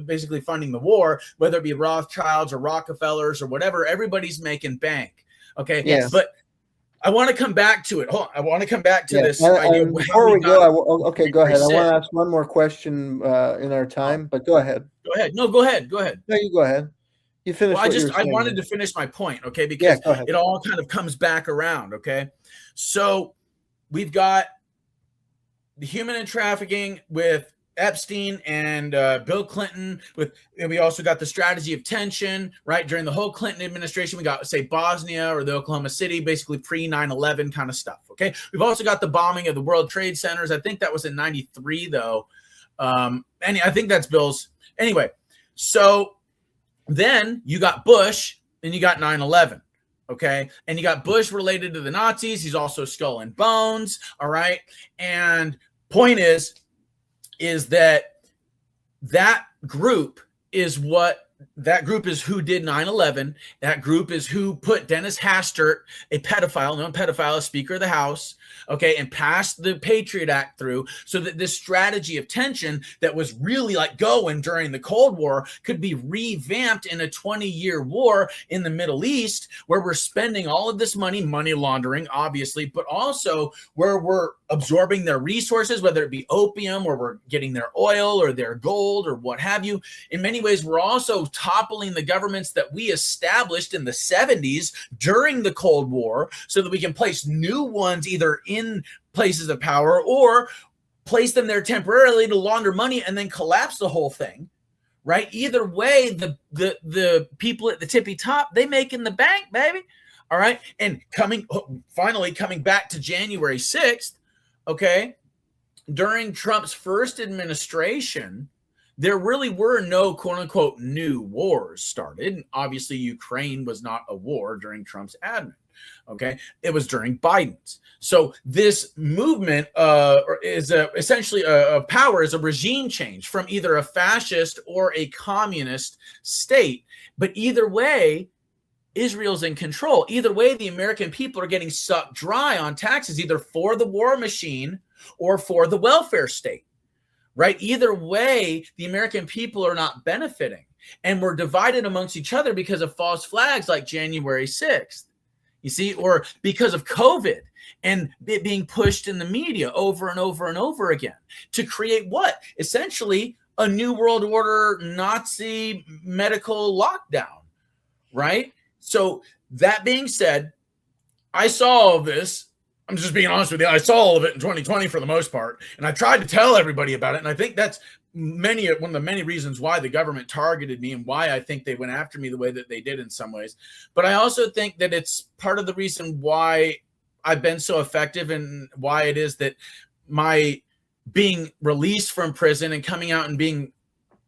basically funding the war, whether it be Rothschilds or Rockefellers or whatever. Everybody's making bank. Okay. Yes. But I want to come back to it. Hold on. I want to come back to this idea. Before we go, okay, go ahead. I want to ask one more question in our time, but go ahead. Go ahead. No, go ahead. Go ahead. No, you go ahead. You finish. Well, I wanted to finish my point, okay? Because it all kind of comes back around, okay? So we've got the human trafficking with Epstein and Bill Clinton. And we also got the strategy of tension, right? During the whole Clinton administration, we got, say, Bosnia or the Oklahoma City, basically pre-9/11 kind of stuff, okay? We've also got the bombing of the World Trade Centers. I think that was in 93, though. And I think that's Bill's. Anyway, so then you got Bush and you got 9/11. Okay. And you got Bush related to the Nazis. He's also Skull and Bones. All right. And point is that group is who did 9/11. That group is who put Dennis Hastert, a pedophile, known pedophile, as Speaker of the House, okay, and passed the Patriot Act through so that this strategy of tension that was really like going during the Cold War could be revamped in a 20-year war in the Middle East, where we're spending all of this money laundering, obviously, but also where we're absorbing their resources, whether it be opium or we're getting their oil or their gold or what have you. In many ways, we're also toppling the governments that we established in the 70s during the Cold War so that we can place new ones either in places of power or place them there temporarily to launder money and then collapse the whole thing, right? Either way, the people at the tippy top, they making the bank, baby. All right. And finally coming back to January 6th, okay, during Trump's first administration, there really were no quote unquote new wars started. Obviously, Ukraine was not a war during Trump's admin. Okay, it was during Biden's. So this movement is essentially a power, is a regime change from either a fascist or a communist state. But either way, Israel's in control. Either way, the American people are getting sucked dry on taxes, either for the war machine, or for the welfare state, right? Either way, the American people are not benefiting. And we're divided amongst each other because of false flags like January 6th, you see, or because of COVID and it being pushed in the media over and over and over again to create what? Essentially a new world order Nazi medical lockdown, right? So that being said, I saw all of this. I'm just being honest with you. I saw all of it in 2020 for the most part, and I tried to tell everybody about it. And I think that's one of the many reasons why the government targeted me and why I think they went after me the way that they did in some ways. But I also think that it's part of the reason why I've been so effective and why it is that my being released from prison and coming out and being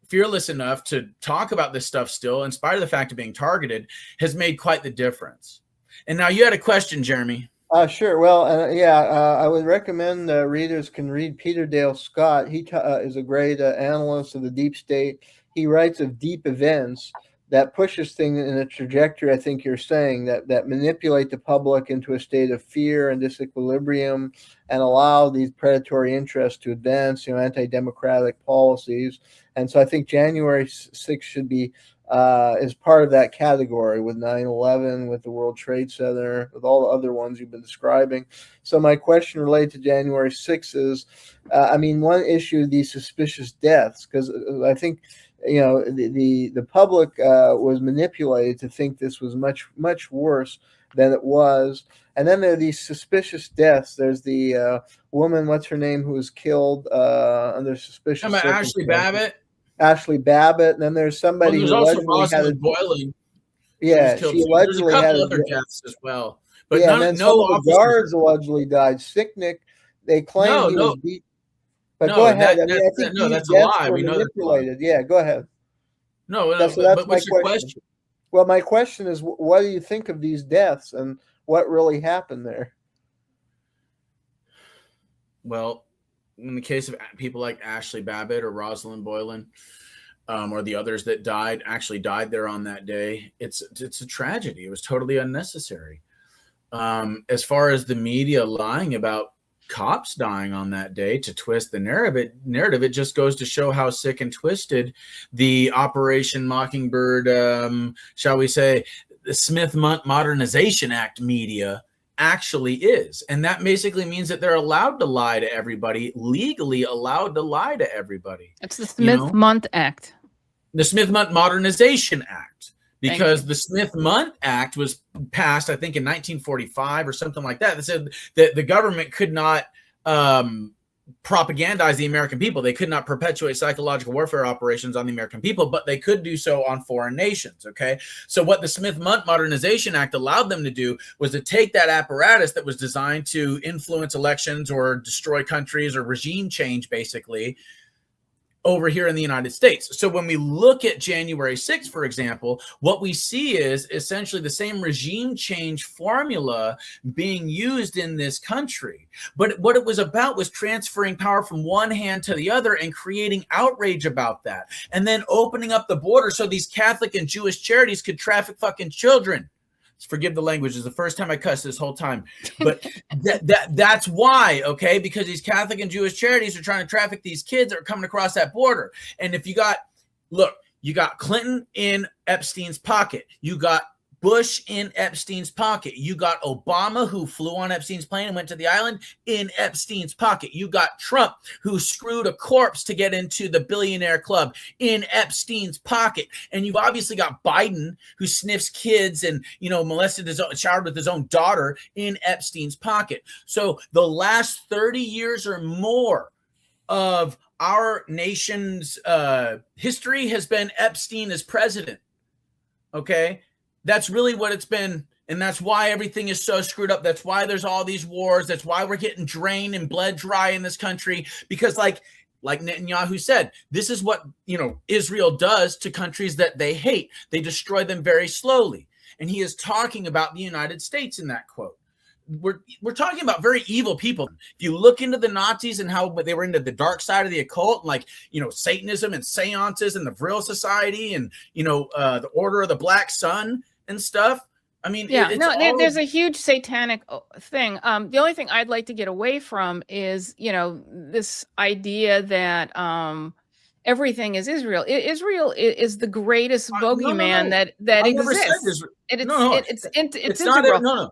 fearless enough to talk about this stuff still, in spite of the fact of being targeted, has made quite the difference. And now you had a question, Jeremy. Sure. Well, I would recommend readers can read Peter Dale Scott. He is a great analyst of the deep state. He writes of deep events that pushes things in a trajectory, I think you're saying, that manipulate the public into a state of fear and disequilibrium and allow these predatory interests to advance, anti-democratic policies. And so I think January 6th should be is part of that category with 9/11, with the World Trade Center, with all the other ones you've been describing. So my question related to January 6th is, one issue, these suspicious deaths, because I think, the public was manipulated to think this was much, much worse than it was. And then there are these suspicious deaths. There's the woman, what's her name, who was killed under suspicious circumstances. Ashley Babbitt, and then there's somebody who allegedly had a boiling. Yeah, she allegedly had other deaths as well. But and then some of the guards allegedly died. Sicknick, they claim he was beat. But go ahead. I think that's a lie. We know manipulated. Yeah, go ahead. That's my question. Well, my question is, what do you think of these deaths and what really happened there? Well, in the case of people like Ashley Babbitt or Rosalind Boylan, or the others that actually died there on that day, it's a tragedy. It was totally unnecessary. As far as the media lying about cops dying on that day to twist the narrative, it just goes to show how sick and twisted the Operation Mockingbird, shall we say, the Smith Modernization Act media actually is. And that basically means that they're allowed to lie to everybody, legally allowed to lie to everybody. It's the Smith-Mundt Act. The Smith-Mundt Modernization Act. Because the Smith-Mundt Act was passed, I think, in 1945 or something like that. That said that the government could not propagandize the American people. They could not perpetuate psychological warfare operations on the American people, but they could do so on foreign nations, okay? So what the Smith-Mundt Modernization Act allowed them to do was to take that apparatus that was designed to influence elections or destroy countries or regime change, basically, over here in the United States. So when we look at January 6th, for example, what we see is essentially the same regime change formula being used in this country. But what it was about was transferring power from one hand to the other and creating outrage about that. And then opening up the border so these Catholic and Jewish charities could traffic fucking children. Forgive the language. It's the first time I cussed this whole time, but that's why, okay? Because these Catholic and Jewish charities are trying to traffic these kids that are coming across that border. And if you got Clinton in Epstein's pocket, you got Bush in Epstein's pocket, you got Obama, who flew on Epstein's plane and went to the island, in Epstein's pocket. You got Trump, who screwed a corpse to get into the billionaire club, in Epstein's pocket. And you've obviously got Biden, who sniffs kids and, showered with his own daughter, in Epstein's pocket. So the last 30 years or more of our nation's history has been Epstein as president, okay? That's really what it's been, and that's why everything is so screwed up. That's why there's all these wars. That's why we're getting drained and bled dry in this country, because like Netanyahu said, this is what, Israel does to countries that they hate. They destroy them very slowly. And he is talking about the United States in that quote. We're talking about very evil people. If you look into the Nazis and how they were into the dark side of the occult, like, Satanism and seances and the Vril Society and, the Order of the Black Sun and stuff, I mean, Yeah, it's no, all there's a huge satanic thing. The only thing I'd like to get away from is, this idea that everything is Israel. Israel is the greatest no, no, bogeyman no. that I never said exists. this. And No, no, it's it's not. integral. No, no.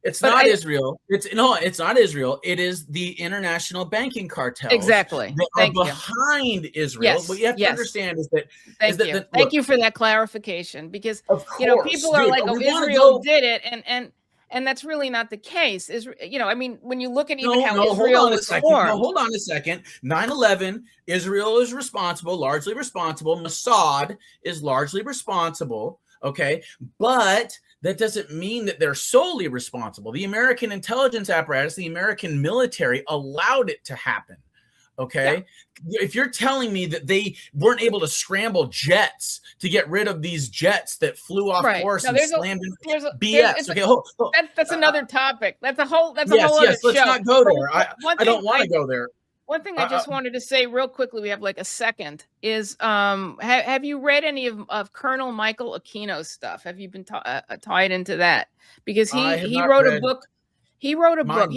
It's But not Israel. It's not Israel. It is the international banking cartels exactly. that are Thank you. behind Israel. What Yes, you have to yes. understand is Thank you. that Thank look, you for that clarification, because of course, people are dude, like, "Oh, we want to Israel go. did it," and that's really not the case. I mean, when you look at even No, how no, hold Israel on a was second. No, formed. hold on a second. 9/11, Israel is responsible, largely responsible. Mossad is largely responsible. Okay. But that doesn't mean that they're solely responsible. The American intelligence apparatus, the American military allowed it to happen. Okay. Yeah. If you're telling me that they weren't able to scramble jets to get rid of these jets that flew off course and slammed in BS. Okay. That's another topic. That's a whole other yes, show. let's not go there. One I thing don't want to go there. One thing I just wanted to say real quickly, we have like a second, is have you read any of Colonel Michael Aquino's stuff? Have you been tied into that? Because he wrote a book. He wrote a book.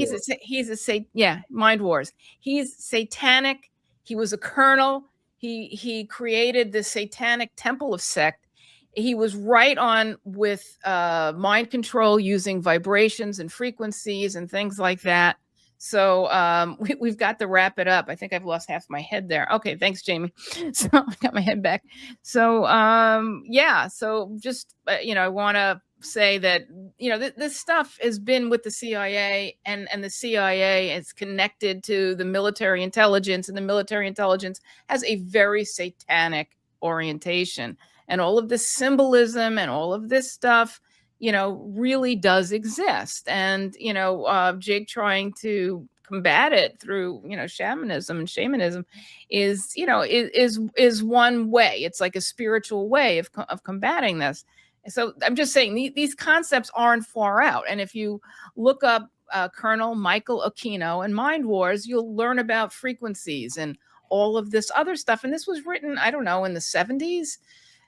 Mind Wars. He's satanic. He was a colonel. He created the satanic temple of sect. He was right on with mind control using vibrations and frequencies and things like that. So we've got to wrap it up. I think I've lost half my head there. Okay, thanks, Jayme. So I got my head back. So so just I want to say that this stuff has been with the CIA, and the CIA is connected to the military intelligence, and the military intelligence has a very satanic orientation, and all of this symbolism and all of this stuff really does exist. And, Jake trying to combat it through, shamanism is one way. It's like a spiritual way of combating this. So I'm just saying these concepts aren't far out. And if you look up Colonel Michael Aquino and Mind Wars, you'll learn about frequencies and all of this other stuff. And this was written, I don't know, in the 70s.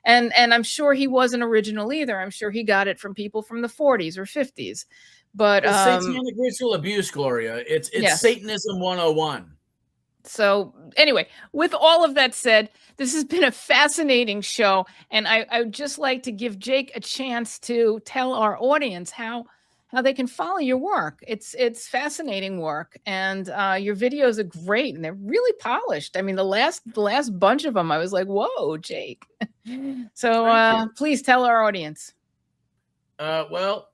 And I'm sure he wasn't original either. I'm sure he got it from people from the 40s or 50s. But satanic ritual abuse, Gloria. It's yes. Satanism 101. So anyway, with all of that said, this has been a fascinating show. And I would just like to give Jake a chance to tell our audience how they can follow your work. It's fascinating work, and your videos are great, and they're really polished. I mean, the last bunch of them, I was like, "Whoa, Jake!" So please tell our audience. Well,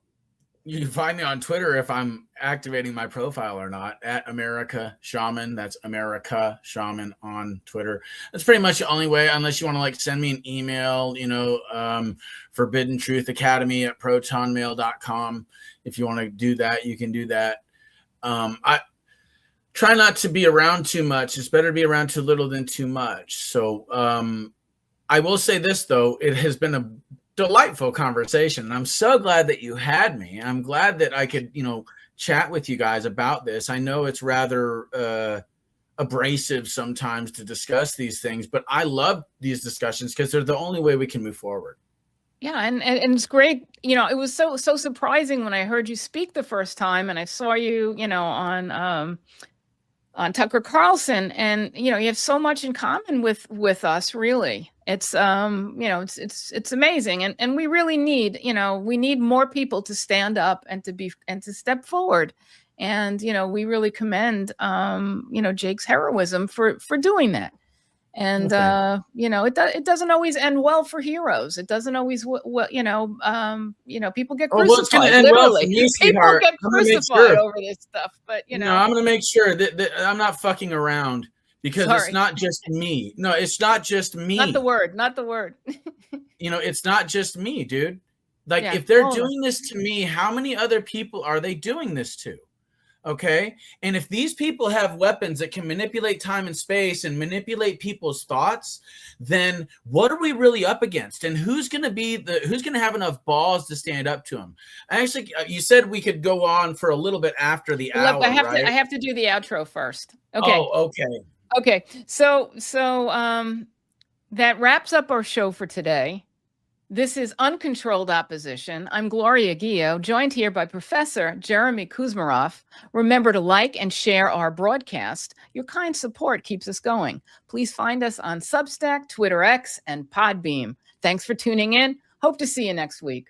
you can find me on Twitter if I'm activating my profile or not, at America Shaman. That's America Shaman on Twitter. That's pretty much the only way, unless you want to like send me an email, Forbidden Truth Academy at protonmail.com. If you want to do that, you can do that. I try not to be around too much. It's better to be around too little than too much. So I will say this, though. It has been a delightful conversation. I'm so glad that you had me. I'm glad that I could, chat with you guys about this. I know it's rather abrasive sometimes to discuss these things, but I love these discussions because they're the only way we can move forward. Yeah, and it's great. It was so surprising when I heard you speak the first time, and I saw you, on Tucker Carlson, and you have so much in common with us. Really, it's it's amazing, and we really need we need more people to stand up and to step forward, and we really commend Jake's heroism for doing that. And it doesn't always end well for heroes. It doesn't always people get crucified. People get crucified over this stuff. But I'm going to make sure that I'm not fucking around, because it's not just me. No, it's not just me. Not the word. It's not just me, dude. Like, if they're doing this to me, how many other people are they doing this to? Okay. And if these people have weapons that can manipulate time and space and manipulate people's thoughts, then what are we really up against? And who's going to have enough balls to stand up to them? Actually, you said we could go on for a little bit after the hour. I have to do the outro first. Okay. Oh, okay. Okay. So that wraps up our show for today. This is Uncontrolled Opposition. I'm Gloria Guillo, joined here by Professor Jayme Kuzmarov. Remember to like and share our broadcast. Your kind support keeps us going. Please find us on Substack, Twitter X, and Podbeam. Thanks for tuning in. Hope to see you next week.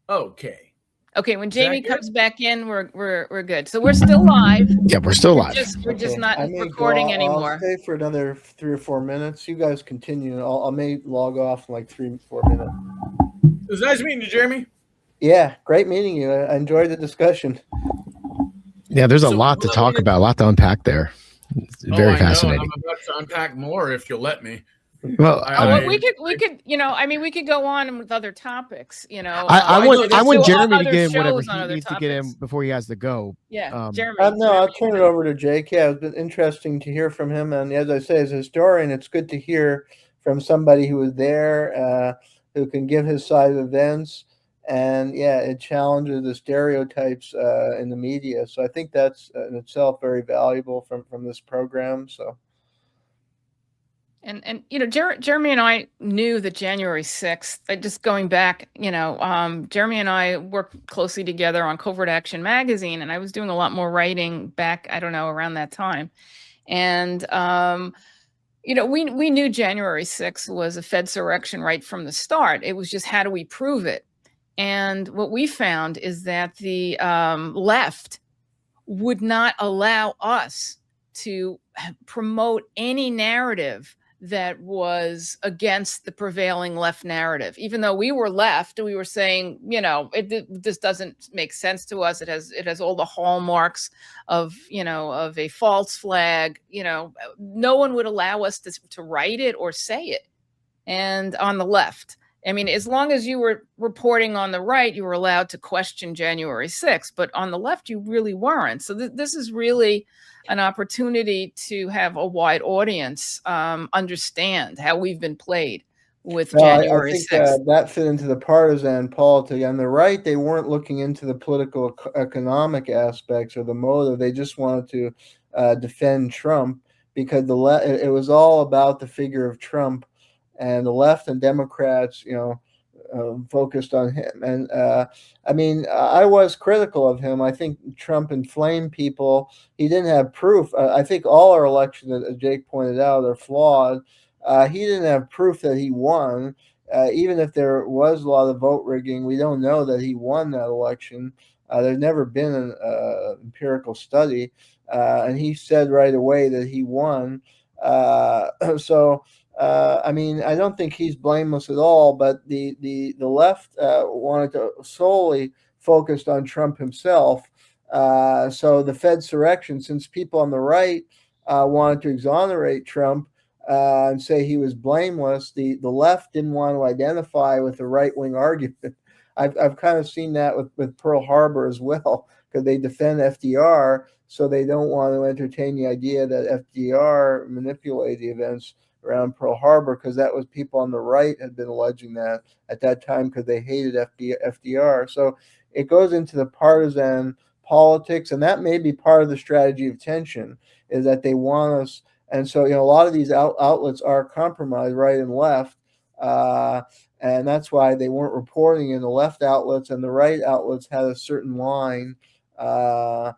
Okay. Okay, when Jayme comes back in, we're good. So we're still live. Yeah, we're still live. We're just not I may recording anymore. I'll stay for another 3 or 4 minutes. You guys continue. I may log off in like 3 or 4 minutes. It was nice meeting you, Jayme. Yeah, great meeting you. I enjoyed the discussion. Yeah, there's a lot to talk about, a lot to unpack there. It's very fascinating. I'm about to unpack more if you'll let me. Well, we could, we could go on with other topics, I want Jayme to get in whatever he needs to get in before he has to go. Yeah, Jayme. No, I'll turn it over to Jake. Yeah, it's been interesting to hear from him. And as I say, as a historian, it's good to hear from somebody who was there, who can give his side of events. And yeah, it challenges the stereotypes in the media. So I think that's in itself very valuable from this program. So. And Jayme and I knew that January 6th, just going back, Jayme and I worked closely together on Covert Action magazine, and I was doing a lot more writing back, I don't know, around that time. And, we knew January 6th was a Fedsurrection right from the start. It was just, how do we prove it? And what we found is that the left would not allow us to promote any narrative that was against the prevailing left narrative. Even though we were left, we were saying, this doesn't make sense to us. It has all the hallmarks of a false flag. No one would allow us to write it or say it. And on the left, I mean, as long as you were reporting on the right, you were allowed to question January 6th, but on the left, you really weren't. So this is really an opportunity to have a wide audience understand how we've been played with January 6th. That fit into the partisan politics. On the right, they weren't looking into the political economic aspects or the motive. They just wanted to defend Trump because it was all about the figure of Trump. And the left and Democrats, focused on him. And I was critical of him. I think Trump inflamed people. He didn't have proof. I think all our elections, as Jake pointed out, are flawed. He didn't have proof that he won. Even if there was a lot of vote rigging, we don't know that he won that election. There's never been an empirical study. And he said right away that he won. I don't think he's blameless at all, but the left wanted to solely focus on Trump himself. So the Fedsurrection, since people on the right wanted to exonerate Trump and say he was blameless, the left didn't want to identify with the right-wing argument. I've kind of seen that with Pearl Harbor as well, because they defend FDR, so they don't want to entertain the idea that FDR manipulated the events around Pearl Harbor, because that was people on the right had been alleging that at that time because they hated FDR. So it goes into the partisan politics, and that may be part of the strategy of tension, is that they want us. And so, a lot of these outlets are compromised, right and left. And that's why they weren't reporting in the left outlets, and the right outlets had a certain line. But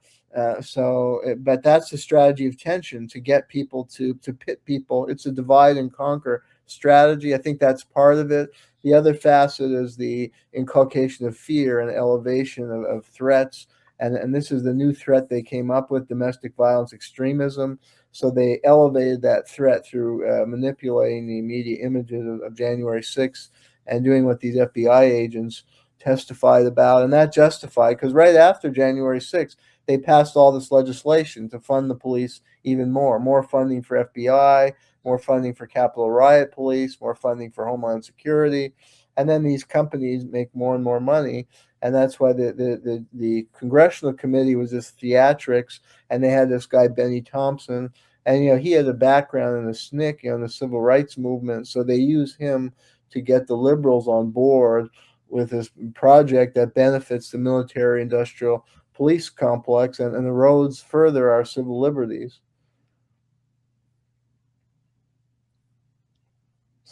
that's the strategy of tension, to get people to pit people. It's a divide and conquer strategy. I think that's part of it. The other facet is the inculcation of fear and elevation of threats. And this is the new threat they came up with, domestic violence extremism. So they elevated that threat through manipulating the media images of January 6th and doing what these FBI agents testified about. And that justified, because right after January 6th, they passed all this legislation to fund the police even more funding for FBI, more funding for Capitol Riot Police, more funding for Homeland Security. And then these companies make more and more money. And that's why the congressional committee was this theatrics, and they had this guy, Benny Thompson, and, he had a background in the SNCC, in the civil rights movement. So they used him to get the liberals on board with this project that benefits the military industrial police complex and erodes further our civil liberties.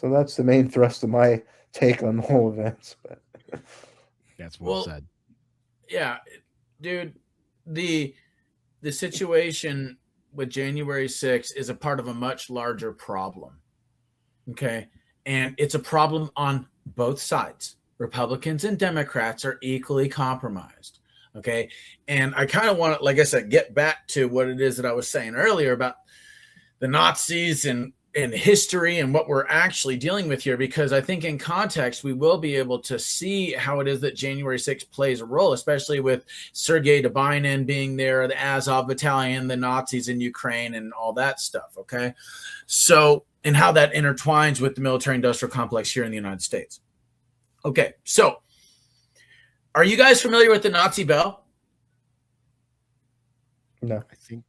So that's the main thrust of my take on the whole events. But That's well Well, said. yeah, dude, the situation with January 6th is a part of a much larger problem. Okay. And it's a problem on both sides. Republicans and Democrats are equally compromised. Okay. And I kind of want to, like I said, get back to what it is that I was saying earlier about the Nazis and history and what we're actually dealing with here, because I think in context, we will be able to see how it is that January 6th plays a role, especially with Sergei Dubinin being there, the Azov Battalion, the Nazis in Ukraine, and all that stuff. Okay. So, and how that intertwines with the military industrial complex here in the United States. Okay. So, are you guys familiar with the Nazi bell? no. I think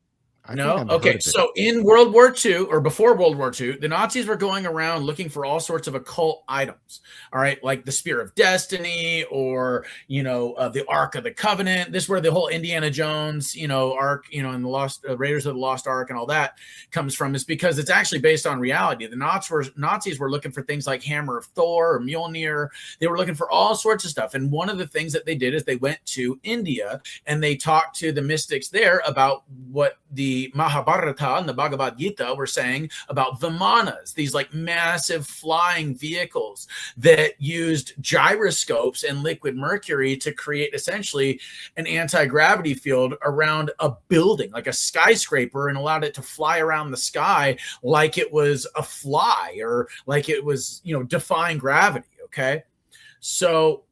I've No? heard Okay. of it. So in World War II, or before World War II, the Nazis were going around looking for all sorts of occult items. All right. Like the Spear of Destiny, or, the Ark of the Covenant. This is where the whole Indiana Jones, Ark, and the Lost Raiders of the Lost Ark and all that comes from, is because it's actually based on reality. The Nazis were looking for things like Hammer of Thor or Mjolnir. They were looking for all sorts of stuff. And one of the things that they did is they went to India and they talked to the mystics there about what the Mahabharata and the Bhagavad Gita were saying about Vimanas, these like massive flying vehicles that used gyroscopes and liquid mercury to create essentially an anti-gravity field around a building, like a skyscraper, and allowed it to fly around the sky like it was a fly, or like it was, defying gravity. Okay. So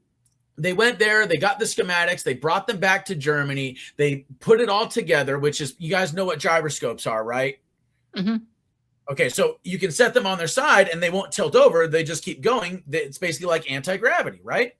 they went there, they got the schematics, they brought them back to Germany, they put it all together, which is, you guys know what gyroscopes are, right? Mm-hmm. Okay, so you can set them on their side and they won't tilt over, they just keep going. It's basically like anti-gravity, right?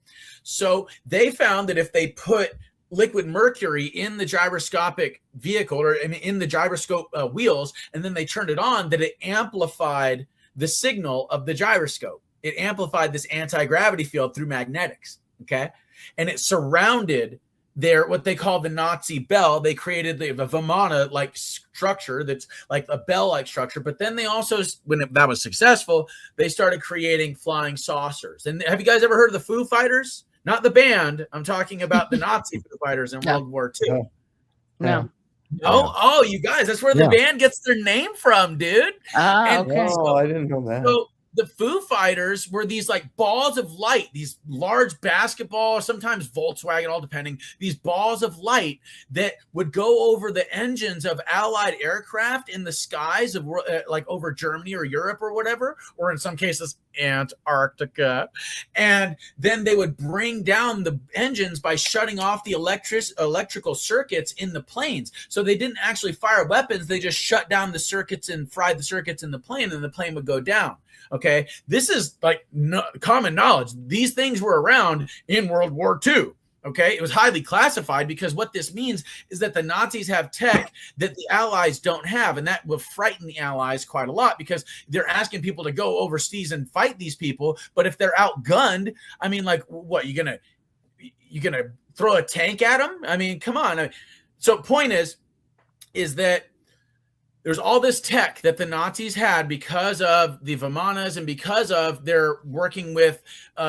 So they found that if they put liquid mercury in the gyroscopic vehicle, or in the gyroscope wheels, and then they turned it on, that it amplified the signal of the gyroscope. It amplified this anti-gravity field through magnetics. Okay. And it surrounded what they call the Nazi bell. They created the Vimana like structure that's like a bell like structure. But then they also, that was successful, they started creating flying saucers. And have you guys ever heard of the Foo Fighters? Not the band. I'm talking about the Nazi Foo Fighters in World War II. No. Oh, you guys, that's where the band gets their name from, dude. Okay. Oh, I didn't know that. So the Foo Fighters were these like balls of light, these large basketball, sometimes Volkswagen, all depending, these balls of light that would go over the engines of Allied aircraft in the skies of like over Germany or Europe or whatever, or in some cases Antarctica. And then they would bring down the engines by shutting off the electrical circuits in the planes. So they didn't actually fire weapons. They just shut down the circuits and fried the circuits in the plane, and the plane would go down. Okay, this is like common knowledge. These things were around in World War II. Okay, it was highly classified, because what this means is that the Nazis have tech that the Allies don't have, and that will frighten the Allies quite a lot, because they're asking people to go overseas and fight these people. But if they're outgunned, I mean, like, what, you gonna throw a tank at them? I mean, come on. So point is that there's all this tech that the Nazis had because of the Vimanas and because of their working with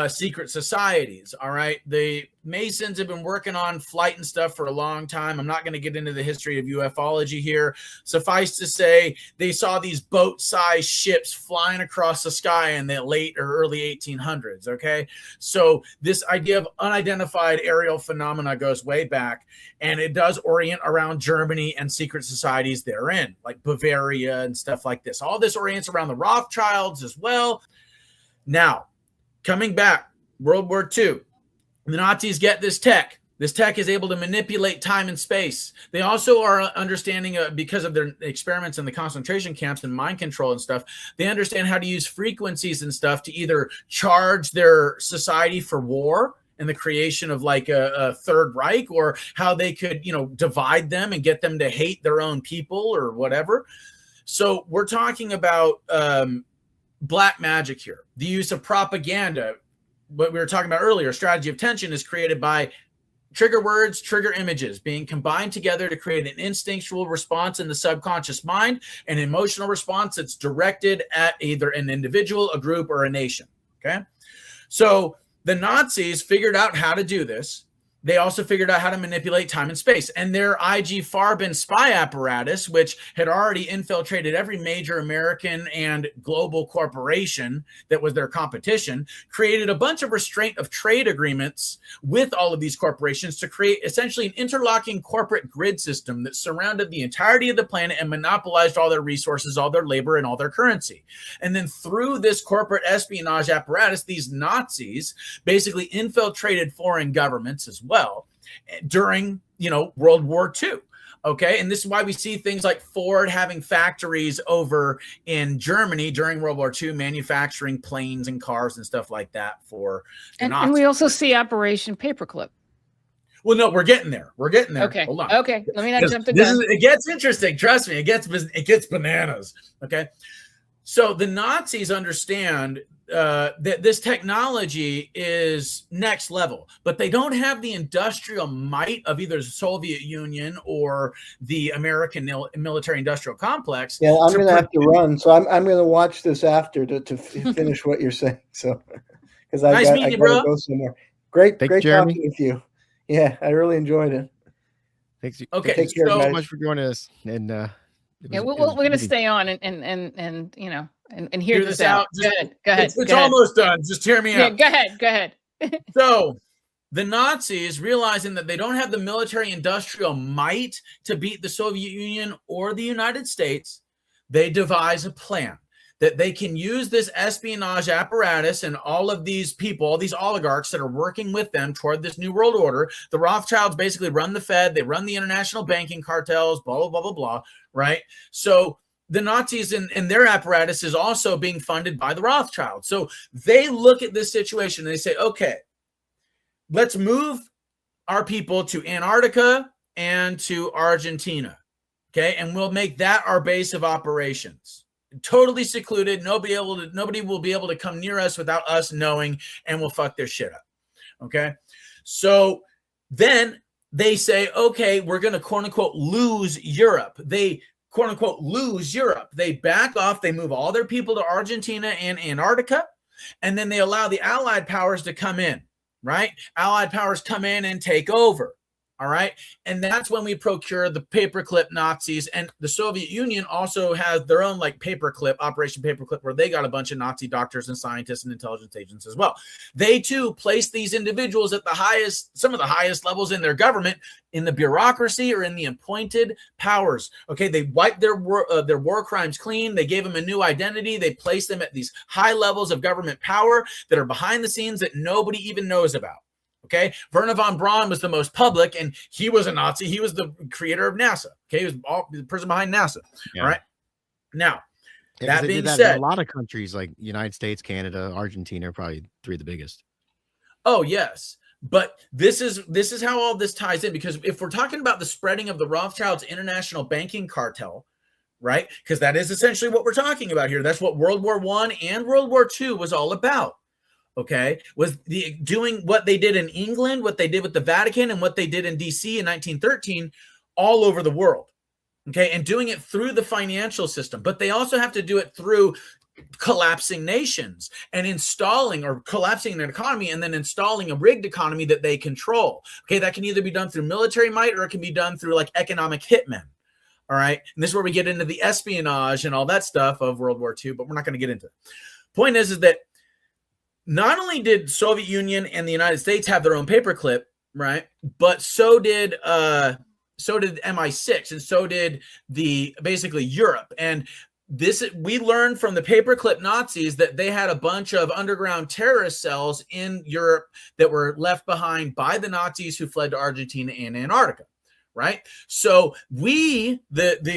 secret societies. All right. The Masons have been working on flight and stuff for a long time. I'm not going to get into the history of ufology here. Suffice to say, they saw these boat-sized ships flying across the sky in the late or early 1800s. Okay. So this idea of unidentified aerial phenomena goes way back, and it does orient around Germany and secret societies therein, like Bavaria and stuff like this. All this orients around the Rothschilds as well. Now, coming back, World War II, the Nazis get this tech. This tech is able to manipulate time and space. They also are understanding, because of their experiments in the concentration camps and mind control and stuff, they understand how to use frequencies and stuff to either charge their society for war and the creation of like a Third Reich, or how they could, divide them and get them to hate their own people or whatever. So we're talking about black magic here. The use of propaganda, what we were talking about earlier, strategy of tension, is created by trigger words, trigger images being combined together to create an instinctual response in the subconscious mind, an emotional response that's directed at either an individual, a group, or a nation. Okay. So the Nazis figured out how to do this. They also figured out how to manipulate time and space. And their IG Farben spy apparatus, which had already infiltrated every major American and global corporation that was their competition, created a bunch of restraint of trade agreements with all of these corporations to create essentially an interlocking corporate grid system that surrounded the entirety of the planet and monopolized all their resources, all their labor, and all their currency. And then through this corporate espionage apparatus, these Nazis basically infiltrated foreign governments as well during, World War II. Okay. And this is why we see things like Ford having factories over in Germany during World War II, manufacturing planes and cars and stuff like that for the Nazis. And we also see Operation Paperclip. Well, no, we're getting there. Okay. Hold on. Okay. Let me not jump the gun. It gets interesting. Trust me. It gets bananas. Okay. So the Nazis understand that this technology is next level, but they don't have the industrial might of either the Soviet Union or the American military industrial complex. Yeah, I'm going to have to run, so I'm going to watch this after to finish what you're saying. So, because I got to go somewhere. Great Jayme. talking with you. Yeah, I really enjoyed it. Thanks. Okay, Thank you so much for joining us. And we're going to stay on and hear this out. Go ahead. It's almost done. Just hear me out. Go ahead. So the Nazis, realizing that they don't have the military industrial might to beat the Soviet Union or the United States, they devise a plan that they can use this espionage apparatus and all of these people, all these oligarchs that are working with them toward this new world order. The Rothschilds basically run the Fed, they run the international banking cartels, blah, blah, blah, blah, blah, right? So the Nazis and their apparatus is also being funded by the Rothschilds. So they look at this situation and they say, okay, let's move our people to Antarctica and to Argentina, okay? And we'll make that our base of operations. Totally secluded. Nobody will be able to come near us without us knowing, and we'll fuck their shit up. Okay. So then they say, okay, we're going to quote unquote lose Europe. They quote unquote lose Europe. They back off. They move all their people to Argentina and Antarctica, and then they allow the Allied powers to come in, right? Allied powers come in and take over. All right. And that's when we procure the paperclip Nazis. And the Soviet Union also has their own paperclip, Operation Paperclip, where they got a bunch of Nazi doctors and scientists and intelligence agents as well. They too place these individuals at some of the highest levels in their government, in the bureaucracy or in the appointed powers. Okay. They wiped their war crimes clean. They gave them a new identity. They placed them at these high levels of government power that are behind the scenes that nobody even knows about. Okay, Werner von Braun was the most public, and he was a Nazi. He was the creator of NASA. Okay, he was the person behind NASA. Yeah. All right. Now, that being said, a lot of countries like United States, Canada, Argentina are probably three of the biggest. Oh yes, but this is how all this ties in, because if we're talking about the spreading of the Rothschilds' international banking cartel, right? Because that is essentially what we're talking about here. That's what World War I and World War II was all about. Okay, was doing what they did in England, what they did with the Vatican, and what they did in DC in 1913 all over the world. Okay, and doing it through the financial system. But they also have to do it through collapsing nations and installing or collapsing an economy and then installing a rigged economy that they control. Okay, that can either be done through military might or it can be done through economic hitmen. All right, and this is where we get into the espionage and all that stuff of World War II, but we're not going to get into it. Point is that not only did Soviet Union and the United States have their own paperclip, right? But so did MI6, and so did basically Europe. And we learned from the paperclip Nazis that they had a bunch of underground terrorist cells in Europe that were left behind by the Nazis who fled to Argentina and Antarctica. Right. So the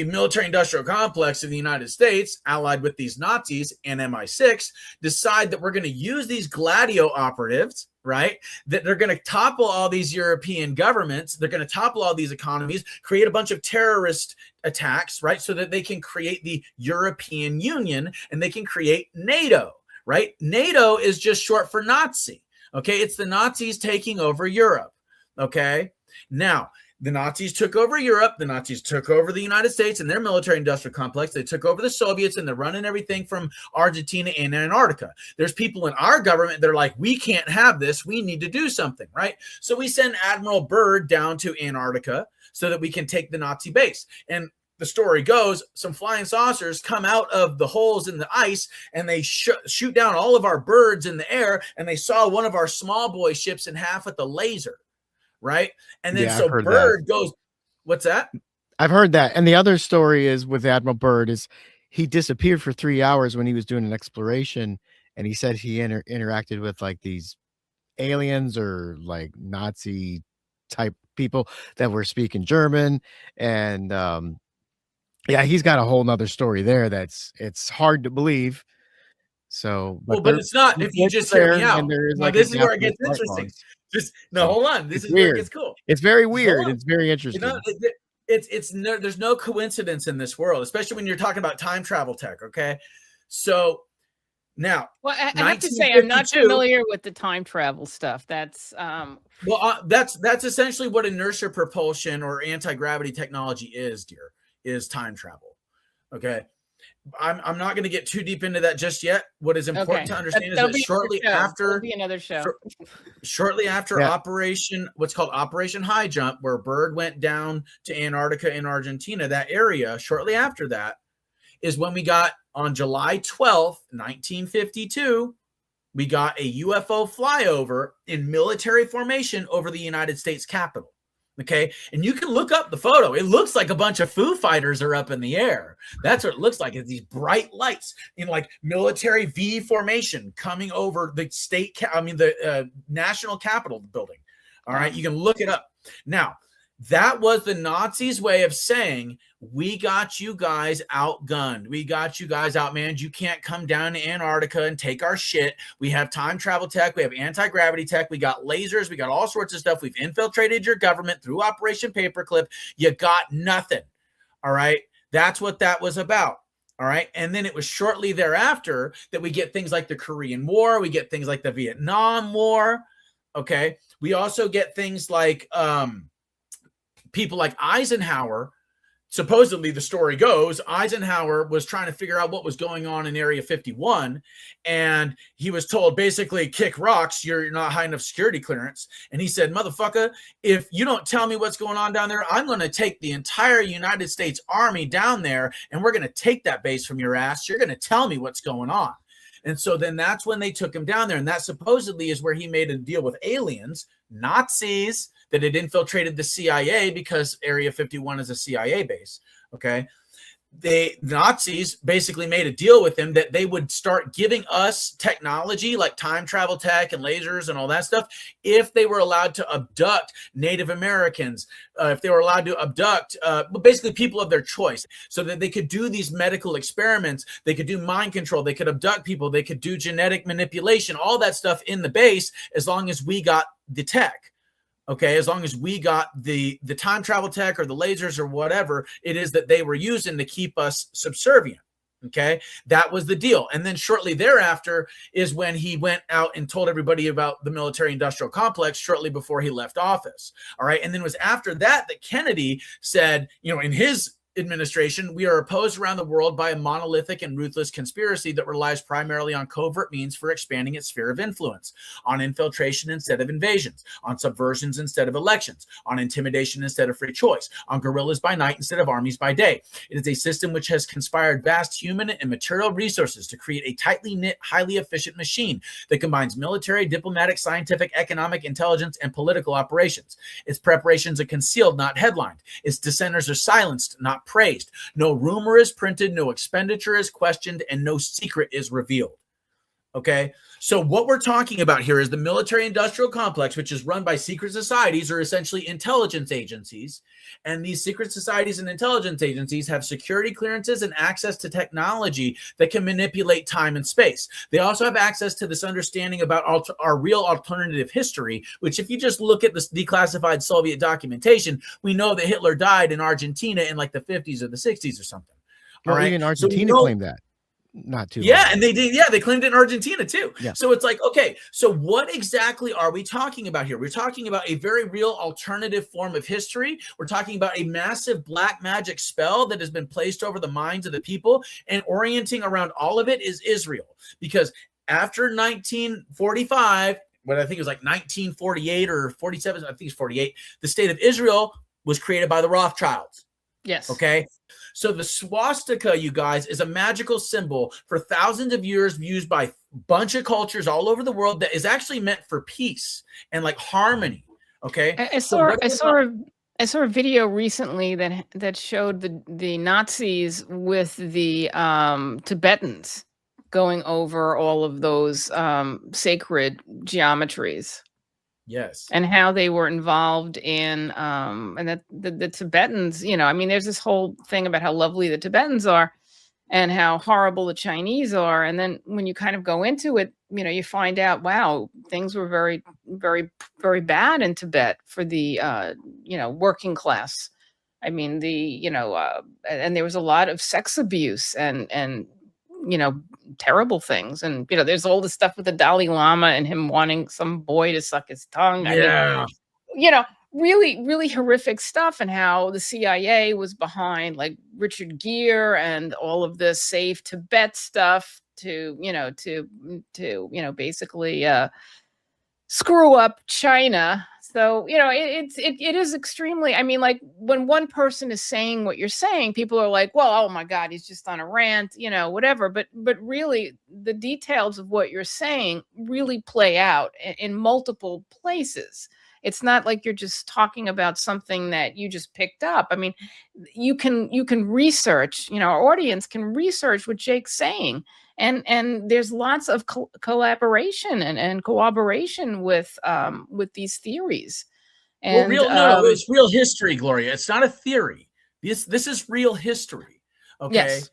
military industrial complex of the United States, allied with these Nazis and MI6, decide that we're going to use these Gladio operatives, right? That they're going to topple all these European governments. They're going to topple all these economies, create a bunch of terrorist attacks, right? So that they can create the European Union and they can create NATO, right? NATO is just short for Nazi. Okay. It's the Nazis taking over Europe. Okay. Now, the Nazis took over Europe. The Nazis took over the United States and their military industrial complex. They took over the Soviets, and they're running everything from Argentina and Antarctica. There's people in our government that are like, we can't have this. We need to do something, right? So we send Admiral Byrd down to Antarctica so that we can take the Nazi base. And the story goes, some flying saucers come out of the holes in the ice, and they shoot down all of our birds in the air, and they saw one of our small boy ships in half with the laser. Right. And then so Byrd goes, what's that? I've heard that. And the other story is with Admiral Byrd is he disappeared for 3 hours when he was doing an exploration. And he said he interacted with like these aliens or like Nazi type people that were speaking German. And yeah, he's got a whole nother story there. It's hard to believe. So, but it's not if you just hear me out. Now, this is where it gets interesting. Hold on. This is where it gets cool. It's very weird. It's very interesting. There's no coincidence in this world, especially when you're talking about time travel tech. Okay, so now, well, I have to say I'm not familiar with the time travel stuff. That's that's essentially what inertia propulsion or anti-gravity technology is, dear, is time travel. Okay. I'm not going to get too deep into that just yet. What is important to understand is that shortly after another show, shortly after what's called Operation High Jump, where Byrd went down to Antarctica in Argentina, that area, shortly after that is when we got on July 12th, 1952, we got a UFO flyover in military formation over the United States Capitol. Okay. And you can look up the photo. It looks like a bunch of Foo Fighters are up in the air. That's what it looks like. It's these bright lights in like military V formation coming over the the National Capitol building. All right. You can look it up. Now, that was the Nazis' way of saying, we got you guys outgunned. We got you guys outmanned. You can't come down to Antarctica and take our shit. We have time travel tech. We have anti-gravity tech. We got lasers. We got all sorts of stuff. We've infiltrated your government through Operation Paperclip. You got nothing. All right. That's what that was about. All right. And then it was shortly thereafter that we get things like the Korean War. We get things like the Vietnam War. Okay. We also get things like, people like Eisenhower. Supposedly, the story goes, Eisenhower was trying to figure out what was going on in Area 51, and he was told, basically, kick rocks, you're not high enough security clearance. And he said, motherfucker, if you don't tell me what's going on down there, I'm going to take the entire United States Army down there, and we're going to take that base from your ass. You're going to tell me what's going on. And so then that's when they took him down there, and that supposedly is where he made a deal with aliens, Nazis, that had infiltrated the CIA because Area 51 is a CIA base. Okay. The Nazis basically made a deal with him that they would start giving us technology like time travel tech and lasers and all that stuff if they were allowed to abduct Native Americans, if they were allowed to abduct basically people of their choice, so that they could do these medical experiments. They could do mind control. They could abduct people. They could do genetic manipulation, all that stuff in the base, as long as we got the tech. Okay, as long as we got the time travel tech or the lasers or whatever it is that they were using to keep us subservient. Okay, that was the deal. And then shortly thereafter is when he went out and told everybody about the military industrial complex shortly before he left office. All right, and then it was after that that Kennedy said, in his administration, we are opposed around the world by a monolithic and ruthless conspiracy that relies primarily on covert means for expanding its sphere of influence, on infiltration instead of invasions, on subversions instead of elections, on intimidation instead of free choice, on guerrillas by night instead of armies by day. It is a system which has conspired vast human and material resources to create a tightly knit, highly efficient machine that combines military, diplomatic, scientific, economic, intelligence, and political operations. Its preparations are concealed, not headlined. Its dissenters are silenced, not praised. No rumor is printed, no expenditure is questioned, and no secret is revealed. Okay, so what we're talking about here is the military industrial complex, which is run by secret societies or essentially intelligence agencies. And these secret societies and intelligence agencies have security clearances and access to technology that can manipulate time and space. They also have access to this understanding about our real alternative history, which if you just look at this declassified Soviet documentation, we know that Hitler died in Argentina in like the 50s or the 60s or something. Well, even Argentina claimed that. not too long Yeah, ago. and they did. Yeah, they claimed it in Argentina too. Yeah. So it's like, okay, so what exactly are we talking about here? We're talking about a very real alternative form of history. We're talking about a massive black magic spell that has been placed over the minds of the people, and orienting around all of it is Israel. Because after 1945, what I think it was like 1948 or 47, I think it's 48, the state of Israel was created by the Rothschilds. Yes. Okay. So the swastika, you guys, is a magical symbol for thousands of years used by a bunch of cultures all over the world that is actually meant for peace and like harmony. Okay. I saw a video recently that showed the Nazis with the Tibetans going over all of those sacred geometries. Yes. And how they were involved in and that the Tibetans, I mean, there's this whole thing about how lovely the Tibetans are and how horrible the Chinese are. And then when you kind of go into it, you find out, wow, things were very, very, very bad in Tibet for the, working class. I mean, and there was a lot of sex abuse and terrible things. And, there's all this stuff with the Dalai Lama and him wanting some boy to suck his tongue. Yeah. I mean, really, really horrific stuff, and how the CIA was behind like Richard Gere and all of this Save Tibet stuff to basically screw up China. So, it is extremely, I mean, like when one person is saying what you're saying, people are like, well, oh my God, he's just on a rant, whatever. But really the details of what you're saying really play out in multiple places. It's not like you're just talking about something that you just picked up. I mean, you can research, our audience can research what Jake's saying. And there's lots of collaboration and cooperation with these theories. And it's real history, Gloria. It's not a theory. This is real history. Okay. Yes.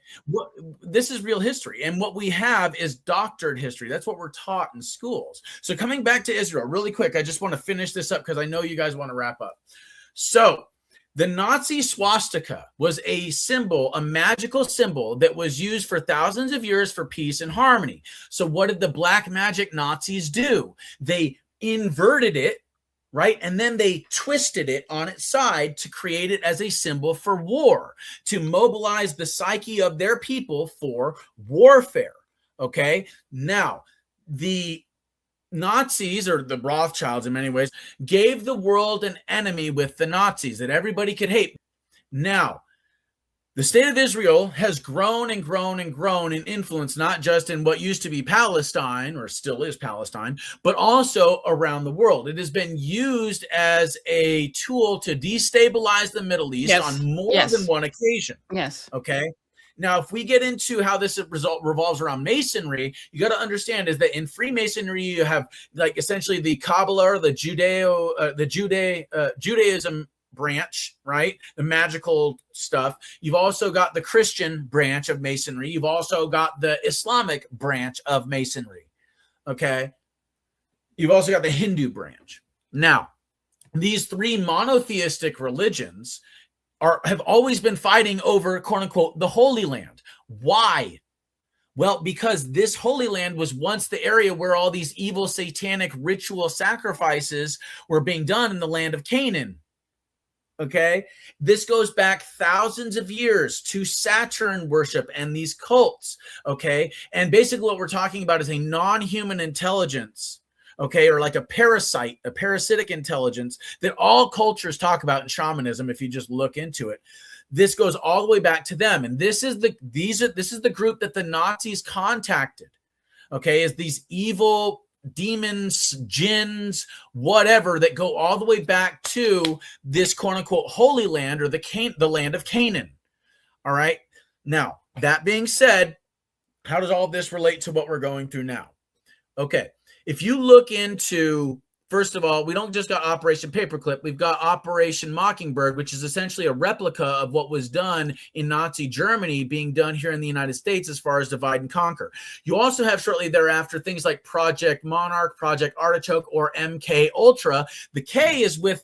This is real history. And what we have is doctored history. That's what we're taught in schools. So coming back to Israel really quick, I just want to finish this up because I know you guys want to wrap up. So the Nazi swastika was a symbol, a magical symbol that was used for thousands of years for peace and harmony. So what did the black magic Nazis do? They inverted it, right? And then they twisted it on its side to create it as a symbol for war, to mobilize the psyche of their people for warfare. Okay. Now, the Nazis, or the Rothschilds in many ways, gave the world an enemy with the Nazis that everybody could hate. Now, the state of Israel has grown and grown and grown in influence, not just in what used to be Palestine, or still is Palestine, but also around the world. It has been used as a tool to destabilize the Middle East on more than one occasion. Yes. Okay. Now, if we get into how this revolves around Masonry, you got to understand is that in Freemasonry, you have like essentially the Kabbalah, the Judaism branch, right? The magical stuff. You've also got the Christian branch of Masonry. You've also got the Islamic branch of Masonry. Okay. You've also got the Hindu branch. Now, these three monotheistic religions have always been fighting over, quote unquote, the Holy Land. Why? Well, because this Holy Land was once the area where all these evil satanic ritual sacrifices were being done in the land of Canaan. Okay. This goes back thousands of years to Saturn worship and these cults. Okay. And basically what we're talking about is a non-human intelligence. Okay. Or like a parasitic intelligence that all cultures talk about in shamanism. If you just look into it, this goes all the way back to them. And this is the group that the Nazis contacted. Okay. Is these evil demons, jinns, whatever, that go all the way back to this quote unquote Holy Land, or the land of Canaan. All right. Now, that being said, how does all this relate to what we're going through now? Okay. If you look into 1 first of all, we don't just got Operation Paperclip. We've got Operation Mockingbird, which is essentially a replica of what was done in Nazi Germany being done here in the United States as far as divide and conquer. You also have shortly thereafter things like Project Monarch, Project Artichoke, or MK Ultra. The K is with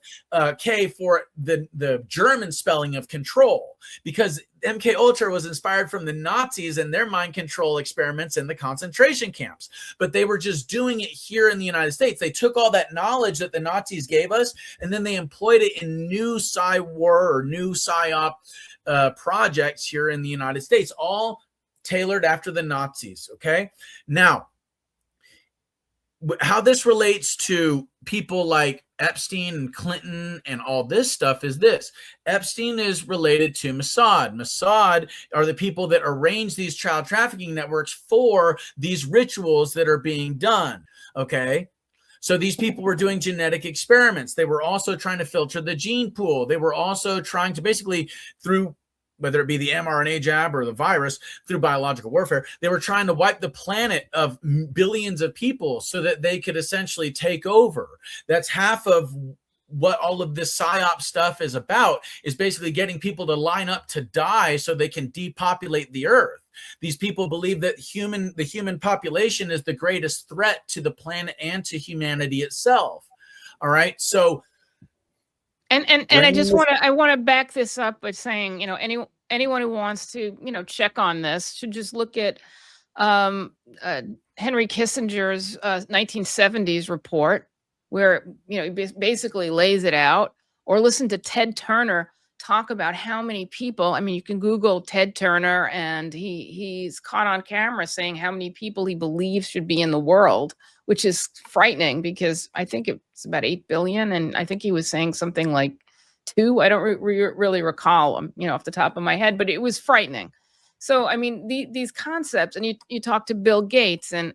K for the German spelling of control, because MK Ultra was inspired from the Nazis and their mind control experiments in the concentration camps. But they were just doing it here in the United States. They took all that knowledge that the Nazis gave us, and then they employed it in new Psy-war or new PSYOP projects here in the United States, all tailored after the Nazis. Okay. Now, how this relates to people like Epstein and Clinton and all this stuff is this. Epstein is related to Mossad. Mossad are the people that arrange these child trafficking networks for these rituals that are being done. Okay. So these people were doing genetic experiments. They were also trying to filter the gene pool. They were also trying to basically, through whether it be the mRNA jab or the virus, through biological warfare, they were trying to wipe the planet of billions of people so that they could essentially take over. That's half of what all of this PSYOP stuff is about, is basically getting people to line up to die so they can depopulate the earth. These people believe that the human population is the greatest threat to the planet and to humanity itself. All right. So And I just want to back this up by saying, anyone who wants to, check on this should just look at Henry Kissinger's 1970s report, where, he basically lays it out, or listen to Ted Turner talk about how many people. I mean, you can Google Ted Turner, and he's caught on camera saying how many people he believes should be in the world, which is frightening, because I think it's about 8 billion. And I think he was saying something like 2. I don't really recall, off the top of my head, but it was frightening. So, I mean, these concepts, and you talk to Bill Gates, and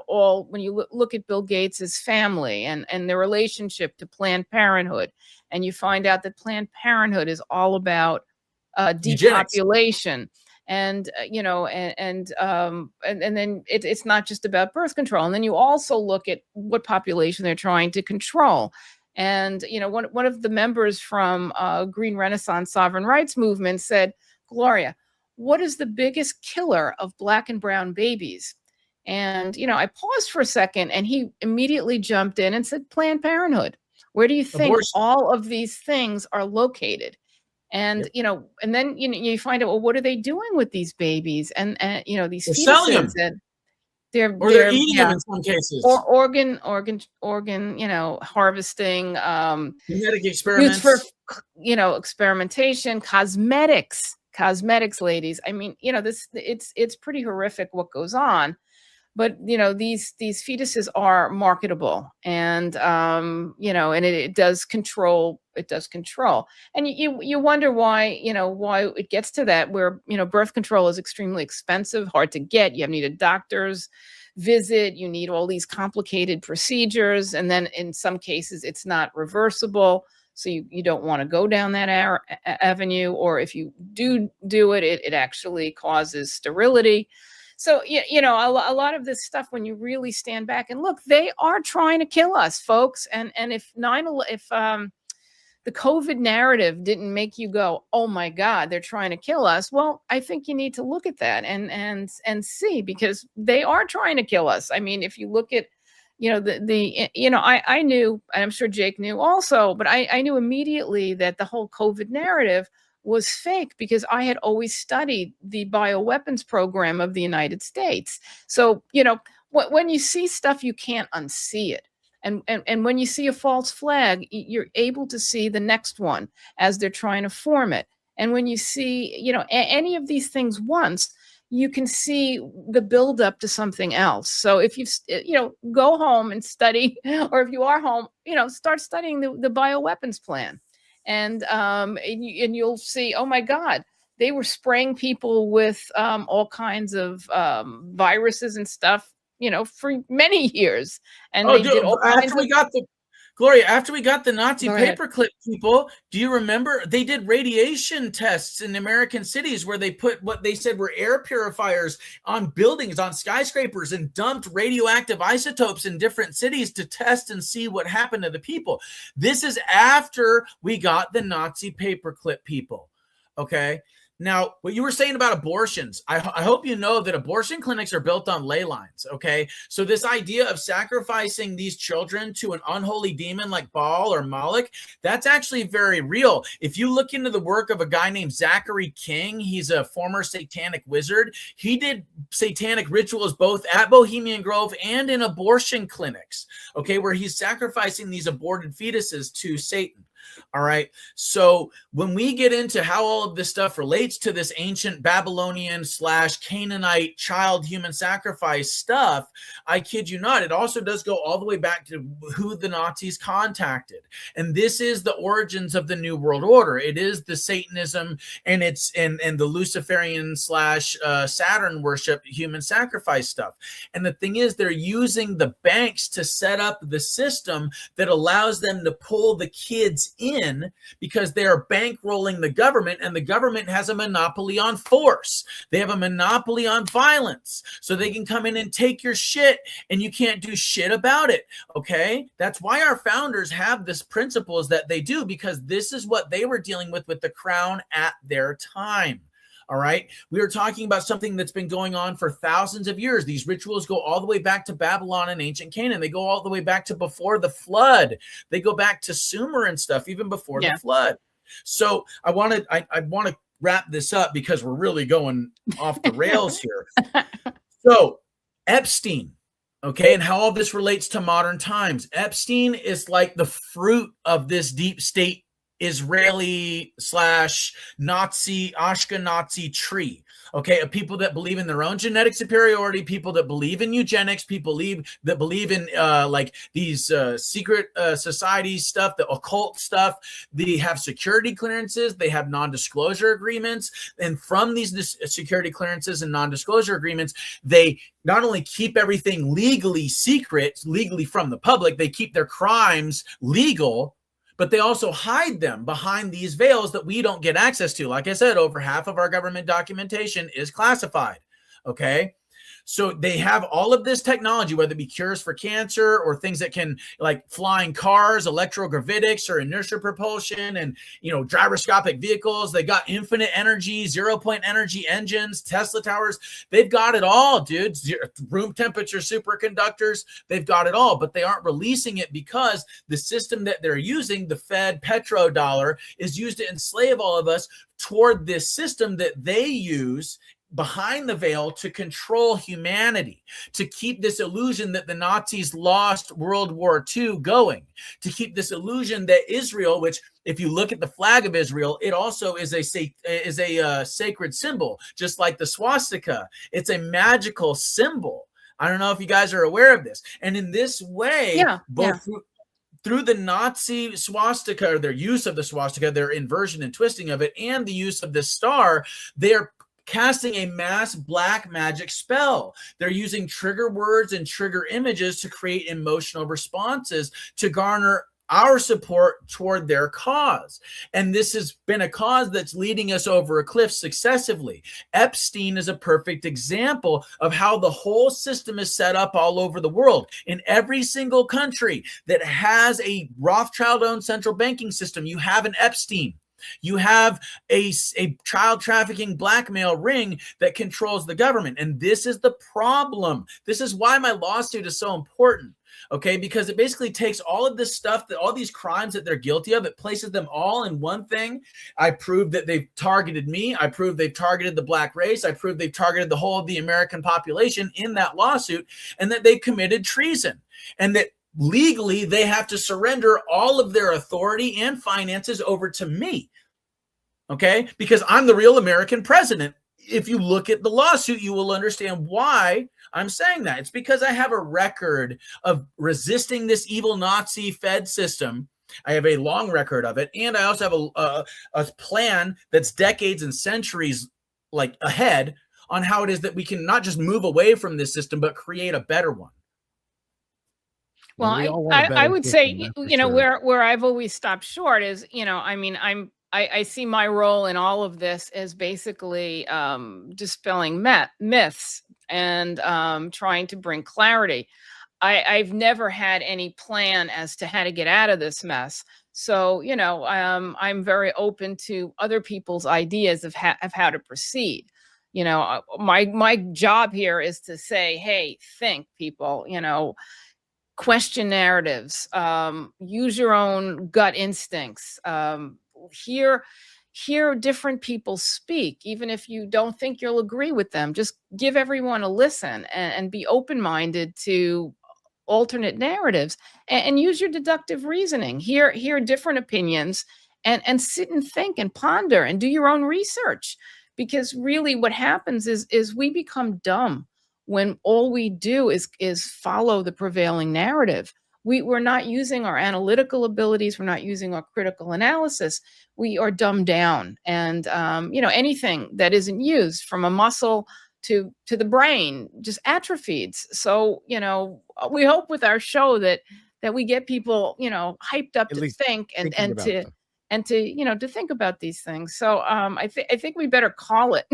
all, when you look at Bill Gates's family and their relationship to Planned Parenthood, and you find out that Planned Parenthood is all about depopulation. And and then it's not just about birth control. And then you also look at what population they're trying to control. And one of the members from Green Renaissance Sovereign Rights Movement said, "Gloria, what is the biggest killer of Black and brown babies?" And I paused for a second, and he immediately jumped in and said, "Planned Parenthood. Where do you think all of these things are located?" And and then you find out, well, what are they doing with these babies? And these fetuses, selling them. And they're eating them in some cases. Or organ harvesting, genetic experiments for experimentation, cosmetics, ladies. I mean, it's pretty horrific what goes on. But these fetuses are marketable, and and it does control. It does control, and you wonder why why it gets to that, where birth control is extremely expensive, hard to get. You need a doctor's visit. You need all these complicated procedures, and then in some cases it's not reversible. So you don't want to go down that avenue, or if you do it, it actually causes sterility. So, a lot of this stuff, when you really stand back and look, they are trying to kill us, folks. And if the COVID narrative didn't make you go, "Oh my God, they're trying to kill us," well, I think you need to look at that and see, because they are trying to kill us. I mean, if you look at, I knew, and I'm sure Jake knew also, but I knew immediately that the whole COVID narrative was fake, because I had always studied the bioweapons program of the United States. So, when you see stuff, you can't unsee it. And when you see a false flag, you're able to see the next one as they're trying to form it. And when you see, any of these things once, you can see the buildup to something else. So if you go home and study, or if you are home, start studying the bioweapons plan. And you'll see, oh my God, they were spraying people with all kinds of viruses and stuff, for many years. And we got the Gloria, after we got the Nazi Go ahead. paperclip people, do you remember they did radiation tests in American cities where they put what they said were air purifiers on buildings, on skyscrapers, and dumped radioactive isotopes in different cities to test and see what happened to the people. This is after we got the Nazi paperclip people. Okay. Now, what you were saying about abortions, I hope you know that abortion clinics are built on ley lines, okay? So this idea of sacrificing these children to an unholy demon like Baal or Moloch, that's actually very real. If you look into the work of a guy named Zachary King, he's a former satanic wizard. He did satanic rituals both at Bohemian Grove and in abortion clinics, okay, where he's sacrificing these aborted fetuses to Satan. All right. So when we get into how all of this stuff relates to this ancient Babylonian / Canaanite child human sacrifice stuff, I kid you not, it also does go all the way back to who the Nazis contacted. And this is the origins of the New World Order. It is the Satanism and it's and the Luciferian / Saturn worship human sacrifice stuff. And the thing is, they're using the banks to set up the system that allows them to pull the kids in because they are bankrolling the government, and the government has a monopoly on force. They have a monopoly on violence, so they can come in and take your shit and you can't do shit about it. Okay, that's why our founders have this principles that they do, because this is what they were dealing with the crown at their time. All right. We are talking about something that's been going on for thousands of years. These rituals go all the way back to Babylon and ancient Canaan. They go all the way back to before the flood. They go back to Sumer and stuff, even before the flood. So I want to wrap this up because we're really going off the rails here. So Epstein, okay, and how all this relates to modern times. Epstein is like the fruit of this deep state Israeli / Nazi, Ashkenazi tree, okay, of people that believe in their own genetic superiority, people that believe in eugenics, people that believe in like these secret society stuff, the occult stuff. They have security clearances, they have non-disclosure agreements, and from these security clearances and non-disclosure agreements, they not only keep everything legally secret, legally from the public, they keep their crimes legal, but they also hide them behind these veils that we don't get access to. Like I said, over half of our government documentation is classified, okay? So they have all of this technology, whether it be cures for cancer or things that can, like flying cars, electrogravitics or inertia propulsion, and, you know, gyroscopic vehicles. They got infinite energy, 0-point energy engines, Tesla towers. They've got it all, dude. Room temperature superconductors. They've got it all, but they aren't releasing it because the system that they're using, the Fed petrodollar, is used to enslave all of us toward this system that they use behind the veil to control humanity, to keep this illusion that the Nazis lost World War II going, to keep this illusion that Israel, which if you look at the flag of Israel, it also is a sacred symbol, just like the swastika. It's a magical symbol. I don't know if you guys are aware of this. And in this way, through the Nazi swastika, or their use of the swastika, their inversion and twisting of it, and the use of this star, they're casting a mass black magic spell. They're using trigger words and trigger images to create emotional responses to garner our support toward their cause. And this has been a cause that's leading us over a cliff successively. Epstein is a perfect example of how the whole system is set up all over the world. In every single country that has a Rothschild-owned central banking system, you have an Epstein. You have a child trafficking blackmail ring that controls the government. And this is the problem. This is why my lawsuit is so important. Okay, because it basically takes all of this stuff, that all these crimes that they're guilty of, it places them all in one thing. I prove that they've targeted me. I prove they've targeted the black race. I prove they've targeted the whole of the American population in that lawsuit, and that they've committed treason, and that legally they have to surrender all of their authority and finances over to me. Okay, because I'm the real American president. If you look at the lawsuit, you will understand why I'm saying that. It's because I have a record of resisting this evil Nazi Fed system. I have a long record of it. And I also have a plan that's decades and centuries like ahead on how it is that we can not just move away from this system, but create a better one. Well, we all want a I better would system, say, that's for you know, sure. where I've always stopped short is, you know, I mean, I see my role in all of this as basically dispelling myths and trying to bring clarity. I've never had any plan as to how to get out of this mess. So, you know, I'm very open to other people's ideas of how to proceed. You know, my job here is to say, hey, think, people. You know, question narratives, use your own gut instincts, hear different people speak, even if you don't think you'll agree with them. Just give everyone a listen, and be open-minded to alternate narratives, and use your deductive reasoning. Hear different opinions, and sit and think and ponder and do your own research. Because really what happens is we become dumb when all we do is follow the prevailing narrative. We're not using our analytical abilities, we're not using our critical analysis. We are dumbed down, and you know, anything that isn't used, from a muscle to the brain, just atrophies. So, you know, we hope with our show that we get people, you know, hyped up At to least think, and thinking about them. you know, to think about these things. So I think we better call it.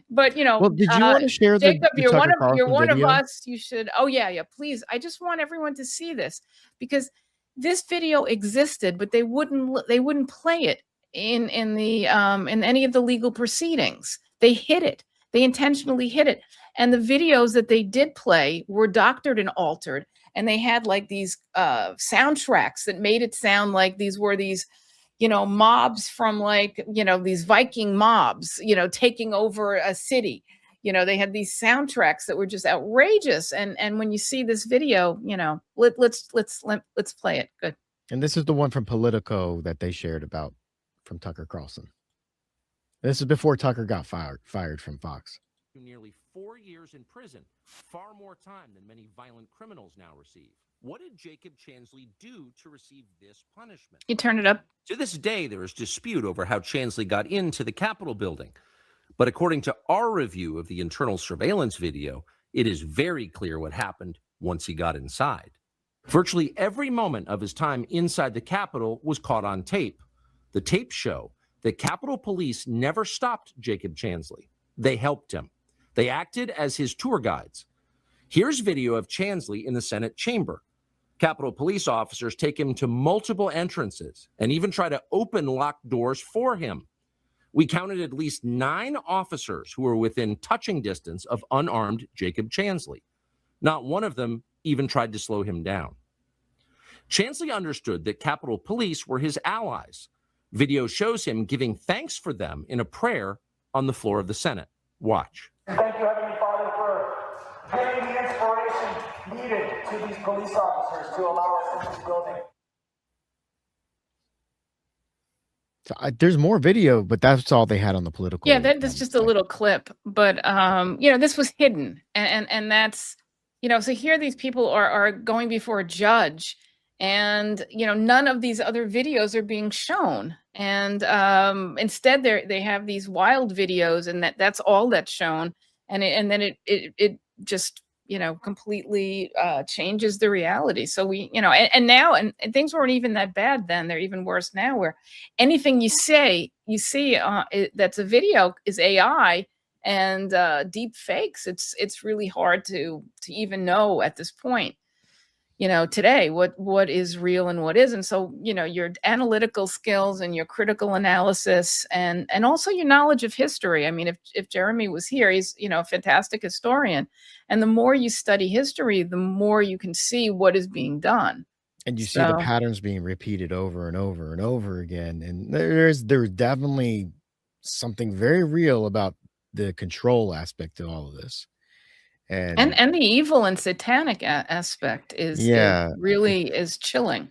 But you know, Well, did you want to share Jacob, the Tucker you're Carlson one of video? us. You should. Oh yeah, yeah. Please, I just want everyone to see this, because this video existed, but they wouldn't play it in any of the legal proceedings. They hid it. They intentionally hid it. And the videos that they did play were doctored and altered, and they had like these soundtracks that made it sound like these were these, you know, mobs from, like, you know, these Viking mobs, you know, taking over a city. You know, they had these soundtracks that were just outrageous. And when you see this video, you know, let's play it. Good. And this is the one from Politico that they shared about from Tucker Carlson. This is before Tucker got fired from Fox. Nearly 4 years in prison, far more time than many violent criminals now receive. What did Jacob Chansley do to receive this punishment? You turn it up. To this day, there is dispute over how Chansley got into the Capitol building. But according to our review of the internal surveillance video, it is very clear what happened once he got inside. Virtually every moment of his time inside the Capitol was caught on tape. The tapes show that Capitol Police never stopped Jacob Chansley. They helped him. They acted as his tour guides. Here's video of Chansley in the Senate chamber. Capitol Police officers take him to multiple entrances and even try to open locked doors for him. We counted at least 9 officers who were within touching distance of unarmed Jacob Chansley. Not one of them even tried to slow him down. Chansley understood that Capitol Police were his allies. Video shows him giving thanks for them in a prayer on the floor of the Senate. Watch. Thank you, Heavenly Father, for giving the inspiration needed to these police officers to allow us in this building. So there's more video, but that's all they had on the Political. Yeah, that's just a little clip. But you know, this was hidden, and that's, you know, so here these people are going before a judge, and you know, none of these other videos are being shown, and instead they have these wild videos, and that's all that's shown, and then it just, you know, completely changes the reality. So we, you know, and now, and things weren't even that bad then. They're even worse now, where anything you see that's a video is AI and deep fakes. It's really hard to even know at this point, you know, today what is real and what isn't. So, you know, your analytical skills and your critical analysis, and also your knowledge of history. I mean, if Jayme was here, he's, you know, a fantastic historian, and the more you study history, the more you can see what is being done, and you see the patterns being repeated over and over and over again. And there's definitely something very real about the control aspect of all of this. And the evil and satanic aspect is really is chilling.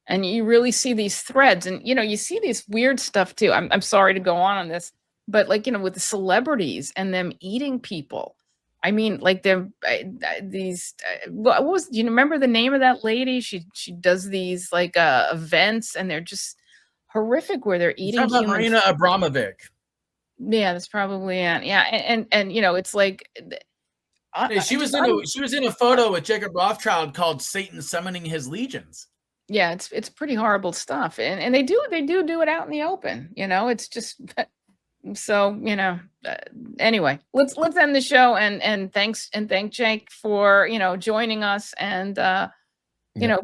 And you really see these threads, and you know, you see this weird stuff too. I'm sorry to go on this, but like, you know, with the celebrities and them eating people. I mean, like they're these. What was? Do you remember the name of that lady? She does these like events, and they're just horrific, where they're eating humans. Marina Abramovic. Yeah, that's probably it. Yeah, and you know, it's like Hey, she was in a photo with Jacob Rothschild called "Satan Summoning His Legions." Yeah, it's pretty horrible stuff, and they do it out in the open. It's just so anyway, let's end the show and thank Jake for joining us and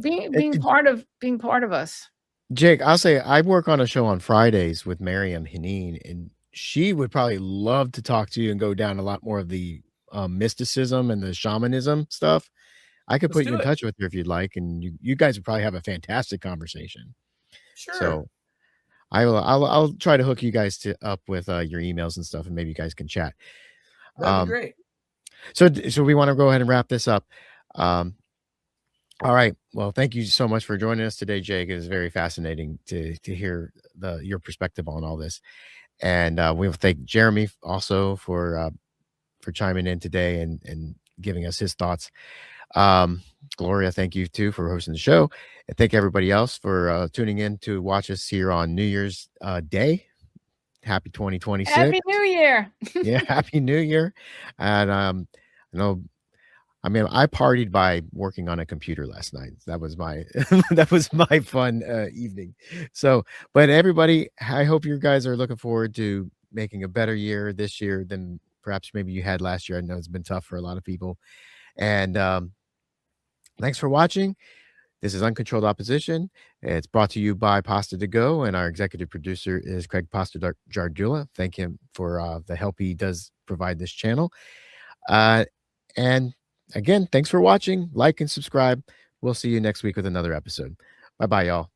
being part of us. Jake, I'll say I work on a show on Fridays with Miriam Haneen, and she would probably love to talk to you and go down a lot more of the mysticism and the shamanism stuff. I could Let's put you in touch with her if you'd like, and you guys would probably have a fantastic conversation. Sure. So I'll try to hook you guys up with your emails and stuff, and maybe you guys can chat. That'd be great. So we want to go ahead and wrap this up. All right. Well, thank you so much for joining us today, Jake. It was very fascinating to hear your perspective on all this. And we'll thank Jayme also for chiming in today and giving us his thoughts. Gloria, thank you too for hosting the show. And thank everybody else for tuning in to watch us here on New Year's Day. Happy 2026. Happy New Year. Yeah, Happy New Year. And I partied by working on a computer last night. That was my fun evening. So, but everybody, I hope you guys are looking forward to making a better year this year than perhaps maybe you had last year. I know it's been tough for a lot of people. And thanks for watching. This is Uncontrolled Opposition. It's brought to you by Pasta to Go, and our executive producer is Craig Pasta Jardula. Thank him for the help he does provide this channel. And again, thanks for watching. Like and subscribe. We'll see you next week with another episode. Bye-bye, y'all.